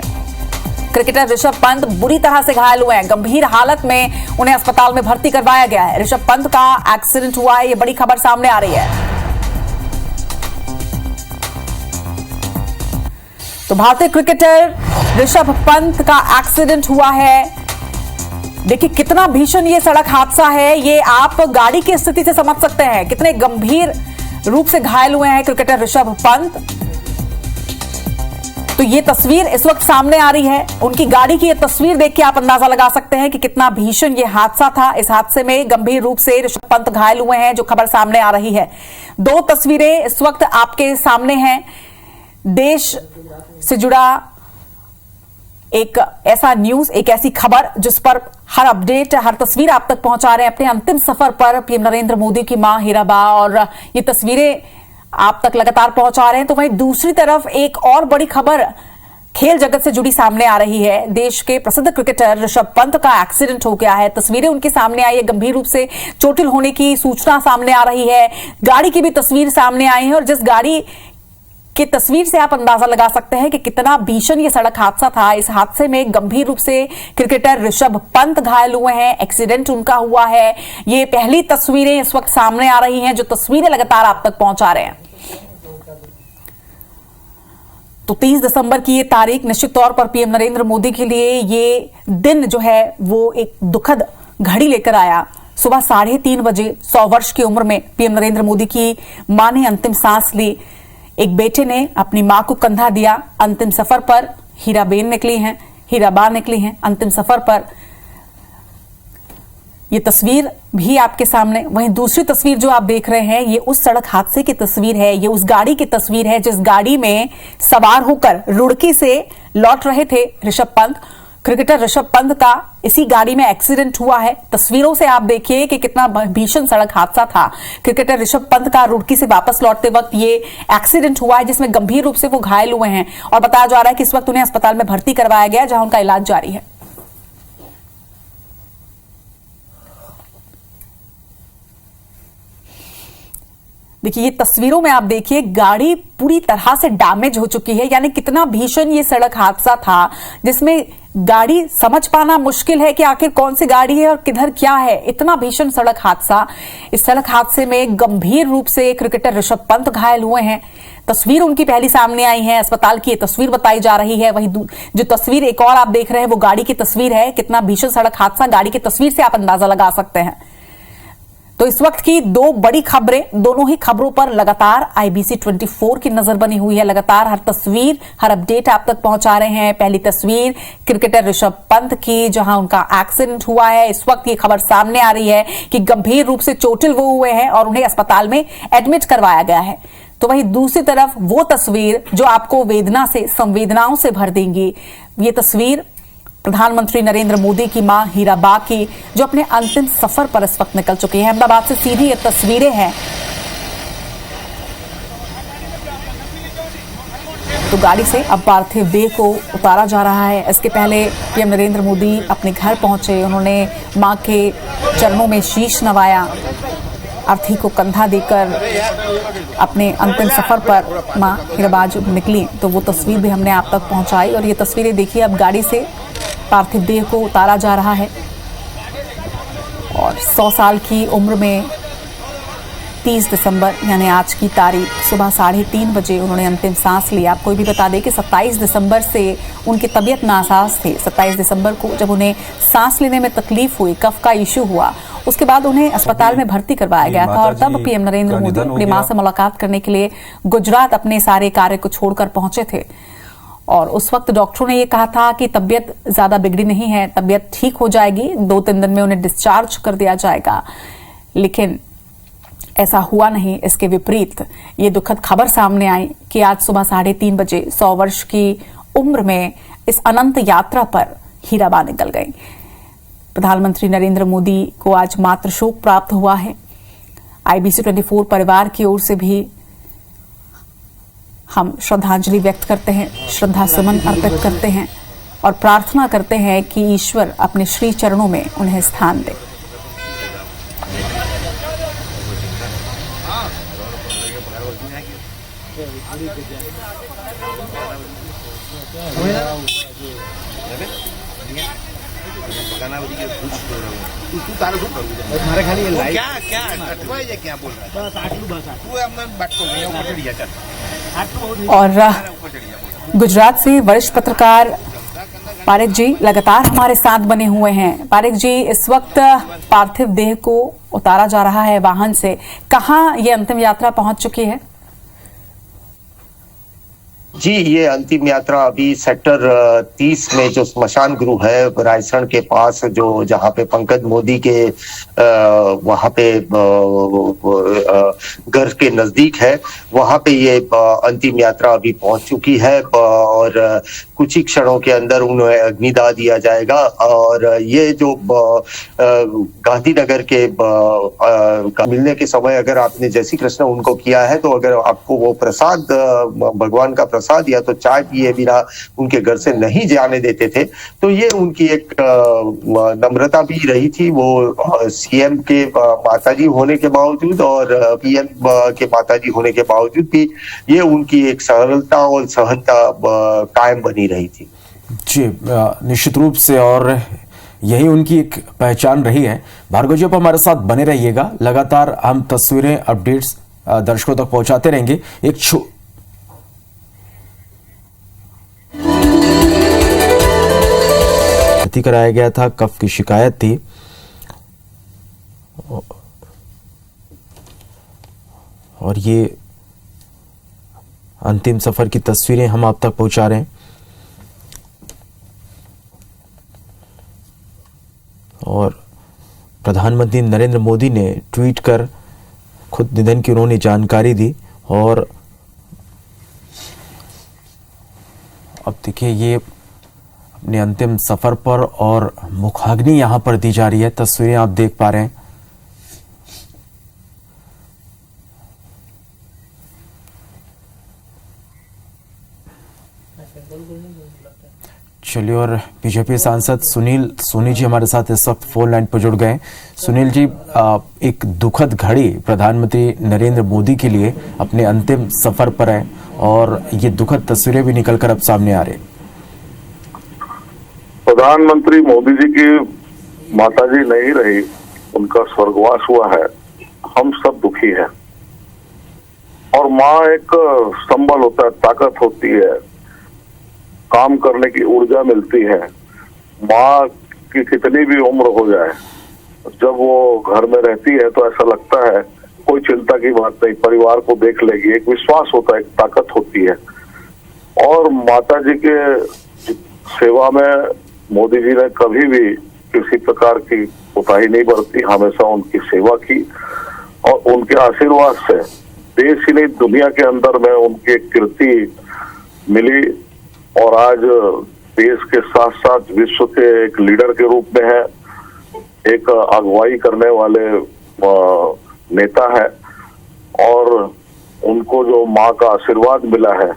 क्रिकेटर ऋषभ पंत बुरी तरह से घायल हुए हैं। गंभीर हालत में उन्हें अस्पताल में भर्ती करवाया गया है। ऋषभ पंत का एक्सीडेंट हुआ है, ये बड़ी खबर सामने आ रही है। तो भारतीय क्रिकेटर ऋषभ पंत का एक्सीडेंट हुआ है। देखिए कितना भीषण ये सड़क हादसा है, ये आप गाड़ी की स्थिति से समझ सकते हैं कितने गंभीर रूप से घायल हुए हैं क्रिकेटर ऋषभ पंत। तो ये तस्वीर इस वक्त सामने आ रही है, उनकी गाड़ी की ये तस्वीर देख के आप अंदाजा लगा सकते हैं कि कितना भीषण ये हादसा था। इस हादसे में गंभीर रूप से ऋषभ पंत घायल हुए हैं, जो खबर सामने आ रही है। दो तस्वीरें इस वक्त आपके सामने हैं। देश से जुड़ा एक ऐसा न्यूज, एक ऐसी खबर जिस पर हर अपडेट, हर तस्वीर आप तक पहुंचा रहे हैं। अपने अंतिम सफर पर पीएम नरेंद्र मोदी की मां हीराबा, और ये तस्वीरें आप तक लगातार पहुंचा रहे हैं। तो वहीं दूसरी तरफ एक और बड़ी खबर खेल जगत से जुड़ी सामने आ रही है। देश के प्रसिद्ध क्रिकेटर ऋषभ पंत का एक्सीडेंट हो गया है, तस्वीरें उनके सामने आई है, गंभीर रूप से चोटिल होने की सूचना सामने आ रही है। गाड़ी की भी तस्वीर सामने आई है और जिस गाड़ी की तस्वीर से आप अंदाजा लगा सकते हैं कि कितना भीषण ये सड़क हादसा था। इस हादसे में गंभीर रूप से क्रिकेटर ऋषभ पंत घायल हुए हैं, एक्सीडेंट उनका हुआ है। ये पहली तस्वीरें इस वक्त सामने आ रही हैं, जो तस्वीरें लगातार आप तक पहुंचा रहे हैं। तो 30 दिसंबर की ये तारीख निश्चित तौर पर पीएम नरेंद्र मोदी के लिए ये दिन जो है वो एक दुखद घड़ी लेकर आया। सुबह 3:30 बजे 100 वर्ष की उम्र में पीएम नरेंद्र मोदी की मां ने अंतिम सांस ली। एक बेटे ने अपनी मां को कंधा दिया। अंतिम सफर पर हीराबेन निकली हैं, हीराबा निकली हैं अंतिम सफर पर। ये तस्वीर भी आपके सामने। वहीं दूसरी तस्वीर जो आप देख रहे हैं, ये उस सड़क हादसे की तस्वीर है, ये उस गाड़ी की तस्वीर है जिस गाड़ी में सवार होकर रुड़की से लौट रहे थे ऋषभ पंत। क्रिकेटर ऋषभ पंत का इसी गाड़ी में एक्सीडेंट हुआ है। तस्वीरों से आप देखिए कि कितना भीषण सड़क हादसा था। क्रिकेटर ऋषभ पंत का रुड़की से वापस लौटते वक्त ये एक्सीडेंट हुआ है, जिसमें गंभीर रूप से वो घायल हुए हैं और बताया जा रहा है कि इस वक्त उन्हें अस्पताल में भर्ती करवाया गया, जहां उनका इलाज जारी है। देखिए ये तस्वीरों में आप देखिए गाड़ी पूरी तरह से डैमेज हो चुकी है, यानी कितना भीषण ये सड़क हादसा था, जिसमें गाड़ी समझ पाना मुश्किल है कि आखिर कौन सी गाड़ी है और किधर क्या है। इतना भीषण सड़क हादसा। इस सड़क हादसे में गंभीर रूप से क्रिकेटर ऋषभ पंत घायल हुए हैं। तस्वीर उनकी पहली सामने आई है, अस्पताल की ये तस्वीर बताई जा रही है। वही जो तस्वीर एक और आप देख रहे हैं वो गाड़ी की तस्वीर है। कितना भीषण सड़क हादसा, गाड़ी की तस्वीर से आप अंदाजा लगा सकते हैं। तो इस वक्त की दो बड़ी खबरें, दोनों ही खबरों पर लगातार IBC 24 की नजर बनी हुई है। लगातार हर तस्वीर, हर अपडेट आप तक पहुंचा रहे हैं। पहली तस्वीर क्रिकेटर ऋषभ पंत की, जहां उनका एक्सीडेंट हुआ है। इस वक्त ये खबर सामने आ रही है कि गंभीर रूप से चोटिल वो हुए हैं और उन्हें अस्पताल में एडमिट करवाया गया है। तो वहीं दूसरी तरफ वो तस्वीर जो आपको वेदना से, संवेदनाओं से भर देंगी, ये तस्वीर प्रधानमंत्री नरेंद्र मोदी की मां हीराबा की, जो अपने अंतिम सफर पर इस वक्त निकल चुकी है। अहमदाबाद से सीधी ये तस्वीरें हैं। तो गाड़ी से अब पार्थिव देह को उतारा जा रहा है। इसके पहले पीएम नरेंद्र मोदी अपने घर पहुंचे, उन्होंने मां के चरणों में शीश नवाया, अर्थी को कंधा देकर अपने अंतिम सफर पर मां हीराबा जब निकली तो वो तस्वीर भी हमने आप तक पहुंचाई। और ये तस्वीरें देखिए, अब गाड़ी से पार्थिव देह को उतारा जा रहा है और 100 साल की उम्र में 30 दिसंबर यानी आज की तारीख सुबह 3:30 बजे उन्होंने अंतिम सांस ली। आपको भी बता दें कि 27 दिसंबर से उनकी तबीयत नासाज थी। 27 दिसंबर को जब उन्हें सांस लेने में तकलीफ हुई, कफ का इश्यू हुआ, उसके बाद उन्हें अस्पताल में भर्ती करवाया गया था। और तब पीएम नरेंद्र मोदी अपनी मां से मुलाकात करने के लिए गुजरात अपने सारे कार्य को छोड़कर पहुंचे थे। और उस वक्त डॉक्टरों ने ये कहा था कि तबीयत ज्यादा बिगड़ी नहीं है, तबीयत ठीक हो जाएगी, 2-3 दिन में उन्हें डिस्चार्ज कर दिया जाएगा। लेकिन ऐसा हुआ नहीं, इसके विपरीत ये दुखद खबर सामने आई कि आज सुबह 3:30 बजे 100 वर्ष की उम्र में इस अनंत यात्रा पर हीराबा निकल गई। प्रधानमंत्री नरेंद्र मोदी को आज मातृ शोक प्राप्त हुआ है। IBC 24 परिवार की ओर से भी हम श्रद्धांजलि व्यक्त करते हैं, श्रद्धा सुमन अर्पित करते हैं और प्रार्थना करते हैं कि ईश्वर अपने श्री चरणों में उन्हें स्थान दे। और गुजरात से वरिष्ठ पत्रकार पारेख जी लगातार हमारे साथ बने हुए हैं। पारेख जी, इस वक्त पार्थिव देह को उतारा जा रहा है वाहन से, कहां ये अंतिम यात्रा पहुंच चुकी है? जी, ये अंतिम यात्रा अभी सेक्टर 30 में जो स्मशान गृह है रायसण के पास, जो जहाँ पे पंकज मोदी के वहाँ पे घर के नजदीक है, वहाँ पे ये अंतिम यात्रा अभी पहुंच चुकी है और कुछ ही क्षणों के अंदर उन्हें अग्निदाह दिया जाएगा। और ये जो गांधीनगर के मिलने के समय अगर आपने जय श्री कृष्ण उनको किया है, तो अगर आपको वो प्रसाद भगवान का प्रसाद या तो चाय पिए बिना उनके घर से नहीं जाने देते थे, तो ये उनकी एक नम्रता भी रही थी। वो सीएम के माताजी होने के बावजूद और पीएम के माताजी होने के बावजूद भी ये उनकी एक सरलता और सहजता कायम बनी रही थी। जी, निश्चित रूप से, और यही उनकी एक पहचान रही है। भार्गव जी, आप हमारे साथ बने रहिएगा, लगातार हम तस्वीरें, अपडेट्स दर्शकों तक पहुंचाते रहेंगे। एक कराया गया था, कफ की शिकायत थी और ये अंतिम सफर की तस्वीरें हम आप तक पहुंचा रहे हैं। और प्रधानमंत्री नरेंद्र मोदी ने ट्वीट कर खुद निधन की उन्होंने जानकारी दी। और अब देखिए, ये अपने अंतिम सफर पर और मुखाग्नि यहां पर दी जा रही है, तस्वीरें आप देख पा रहे हैं। चलिए, और बीजेपी सांसद सुनील सोनी जी हमारे साथ इस वक्त फोन लाइन पर जुड़ गए। सुनील जी, एक दुखद घड़ी प्रधानमंत्री नरेंद्र मोदी के लिए अपने अंतिम सफर पर है और ये दुखद तस्वीरें भी निकलकर अब सामने आ रही। प्रधानमंत्री मोदी जी की माताजी नहीं रही, उनका स्वर्गवास हुआ है। हम सब दुखी हैं और माँ एक संबल होता है, ताकत होती है, काम करने की ऊर्जा मिलती है। माँ की कितनी भी उम्र हो जाए, जब वो घर में रहती है तो ऐसा लगता है कोई चिंता की बात नहीं, परिवार को देख लेगी। एक विश्वास होता है, एक ताकत होती है। और माता जी के सेवा में मोदी जी ने कभी भी किसी प्रकार की कोताही नहीं बरती, हमेशा उनकी सेवा की और उनके आशीर्वाद से देश ही नहीं दुनिया के अंदर में उनकी कीर्ति मिली। और आज देश के साथ साथ विश्व के एक लीडर के रूप में है, एक अगुवाई करने वाले नेता है। और उनको जो माँ का आशीर्वाद मिला है,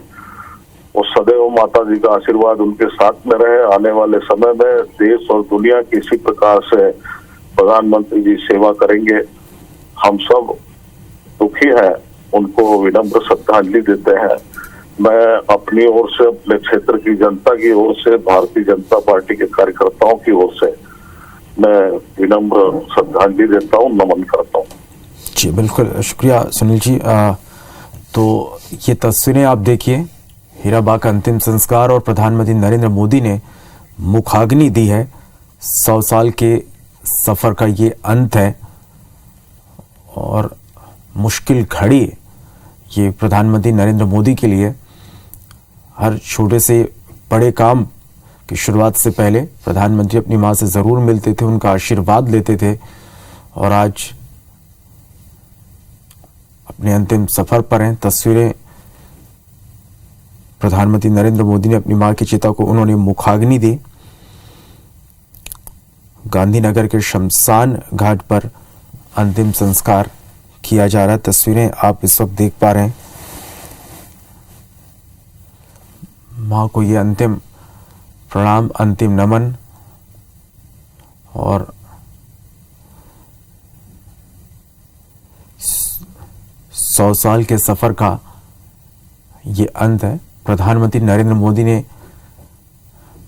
वो सदैव माता जी का आशीर्वाद उनके साथ में रहे। आने वाले समय में देश और दुनिया की इसी प्रकार से प्रधानमंत्री जी सेवा करेंगे। हम सब दुखी हैं, उनको विनम्र श्रद्धांजलि देते हैं। मैं अपनी ओर से, अपने क्षेत्र की जनता की ओर से, भारतीय जनता पार्टी के कार्यकर्ताओं की ओर से मैं विनम्र श्रद्धांजलि देता हूँ, नमन करता हूँ। जी बिल्कुल, शुक्रिया सुनील जी। तो ये तस्वीरें आप देखिए, हीराबा का अंतिम संस्कार और प्रधानमंत्री नरेंद्र मोदी ने मुखाग्नि दी है। 100 साल के सफर का ये अंत है और मुश्किल घड़ी ये प्रधानमंत्री नरेंद्र मोदी के लिए। हर छोटे से बड़े काम की शुरुआत से पहले प्रधानमंत्री अपनी मां से जरूर मिलते थे, उनका आशीर्वाद लेते थे। और आज अपने अंतिम सफर पर हैं। तस्वीरें प्रधानमंत्री नरेंद्र मोदी ने अपनी मां की चिता को उन्होंने मुखाग्नि दी। गांधीनगर के शमशान घाट पर अंतिम संस्कार किया जा रहा है। तस्वीरें आप इस वक्त देख पा रहे हैं। मां को ये अंतिम प्रणाम, अंतिम नमन और 100 साल के सफर का ये अंत है। प्रधानमंत्री नरेंद्र मोदी ने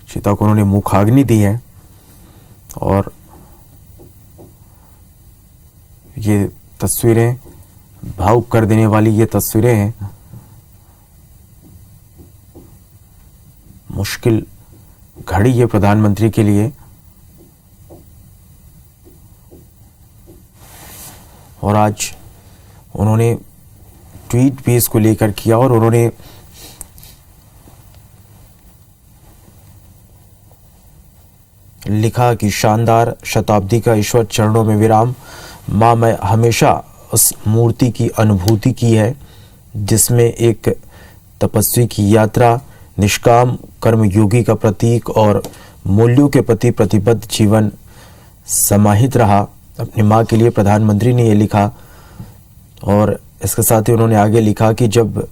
चिता को उन्होंने मुखाग्नि दी है और ये तस्वीरें भावुक कर देने वाली ये तस्वीरें हैं। मुश्किल घड़ी ये प्रधानमंत्री के लिए, और आज उन्होंने ट्वीट भी इसको लेकर किया और उन्होंने लिखा कि शानदार शताब्दी का ईश्वर चरणों में विराम। मां, मैं हमेशा उस मूर्ति की अनुभूति की है जिसमें एक तपस्वी की यात्रा, निष्काम कर्मयोगी का प्रतीक और मूल्यों के प्रति प्रतिबद्ध जीवन समाहित रहा। अपनी मां के लिए प्रधानमंत्री ने ये लिखा और इसके साथ ही उन्होंने आगे लिखा कि जब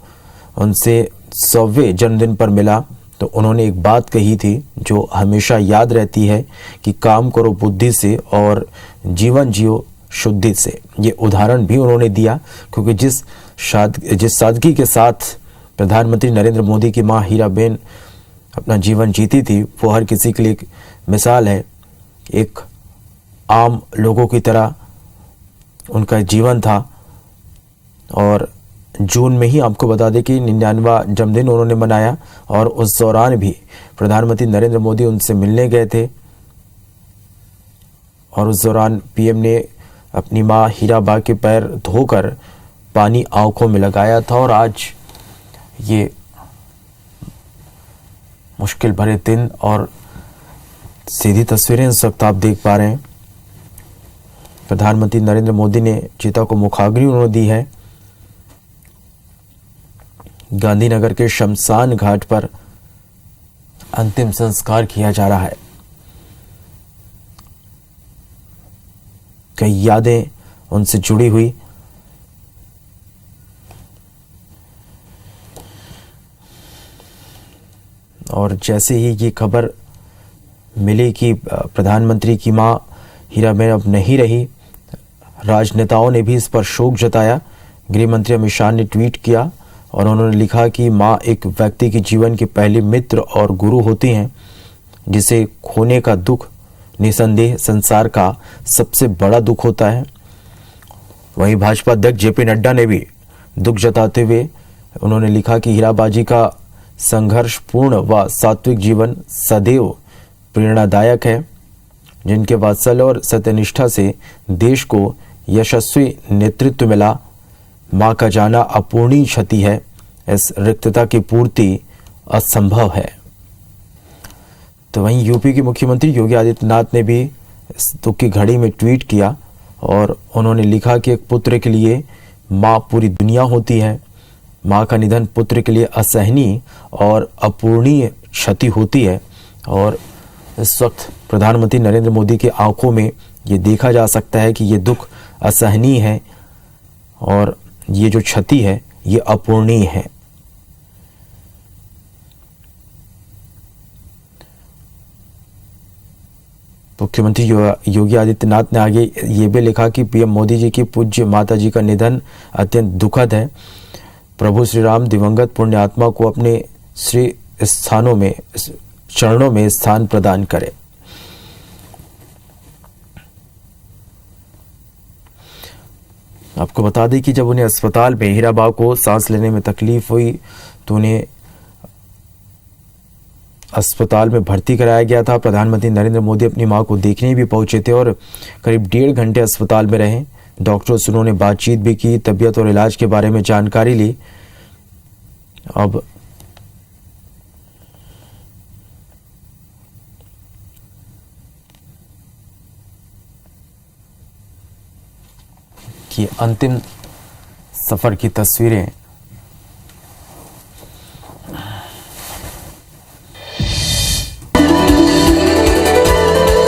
उनसे 100वें जन्मदिन पर मिला तो उन्होंने एक बात कही थी जो हमेशा याद रहती है कि काम करो बुद्धि से और जीवन जियो शुद्धि से। ये उदाहरण भी उन्होंने दिया क्योंकि जिस सादगी के साथ प्रधानमंत्री नरेंद्र मोदी की मां हीराबेन अपना जीवन जीती थी वो हर किसी के लिए एक मिसाल है। एक आम लोगों की तरह उनका जीवन था और जून में ही आपको बता दें कि 99वां जन्मदिन उन्होंने मनाया और उस दौरान भी प्रधानमंत्री नरेंद्र मोदी उनसे मिलने गए थे और उस दौरान पीएम ने अपनी मां हीराबा के पैर धोकर पानी आंखों में लगाया था। और आज ये मुश्किल भरे दिन और सीधी तस्वीरें इस वक्त आप देख पा रहे हैं। प्रधानमंत्री नरेंद्र मोदी ने चिता को मुखाग्नि उन्होंने दी है। गांधीनगर के शमशान घाट पर अंतिम संस्कार किया जा रहा है। कई यादें उनसे जुड़ी हुई, और जैसे ही ये खबर मिली कि प्रधानमंत्री की मां हीराबेन अब नहीं रही, राजनेताओं ने भी इस पर शोक जताया। गृह मंत्री अमित शाह ने ट्वीट किया और उन्होंने लिखा कि मां एक व्यक्ति के जीवन की पहली मित्र और गुरु होती हैं जिसे खोने का दुख निसंदेह संसार का सबसे बड़ा दुख होता है। वहीं भाजपा अध्यक्ष जेपी नड्डा ने भी दुख जताते हुए उन्होंने लिखा कि हीराबाजी का संघर्षपूर्ण व सात्विक जीवन सदैव प्रेरणादायक है। जिनके वात्सल्य और सत्यनिष्ठा से देश को यशस्वी नेतृत्व मिला। मां का जाना अपूर्णीय क्षति है, इस रिक्तता की पूर्ति असंभव है। तो वहीं यूपी के मुख्यमंत्री योगी आदित्यनाथ ने भी इस दुख की घड़ी में ट्वीट किया और उन्होंने लिखा कि एक पुत्र के लिए मां पूरी दुनिया होती है। मां का निधन पुत्र के लिए असहनीय और अपूर्णीय क्षति होती है। और इस वक्त प्रधानमंत्री नरेंद्र मोदी के आंखों में ये देखा जा सकता है कि ये दुख असहनीय है और ये जो क्षति है ये अपूर्णीय है। मुख्यमंत्री योगी आदित्यनाथ ने आगे ये भी लिखा कि पीएम मोदी जी की पूज्य माता जी का निधन अत्यंत दुखद है। प्रभु श्री राम दिवंगत पुण्य आत्मा को अपने श्री स्थानों में चरणों में स्थान प्रदान करे। आपको बता दें कि जब उन्हें अस्पताल में हीराबा को सांस लेने में तकलीफ हुई तो उन्हें अस्पताल में भर्ती कराया गया था। प्रधानमंत्री नरेंद्र मोदी अपनी मां को देखने भी पहुंचे थे और करीब 1.5 घंटे अस्पताल में रहे। डॉक्टरों से उन्होंने बातचीत भी की, तबीयत और इलाज के बारे में जानकारी ली। अब कि अंतिम सफर की तस्वीरें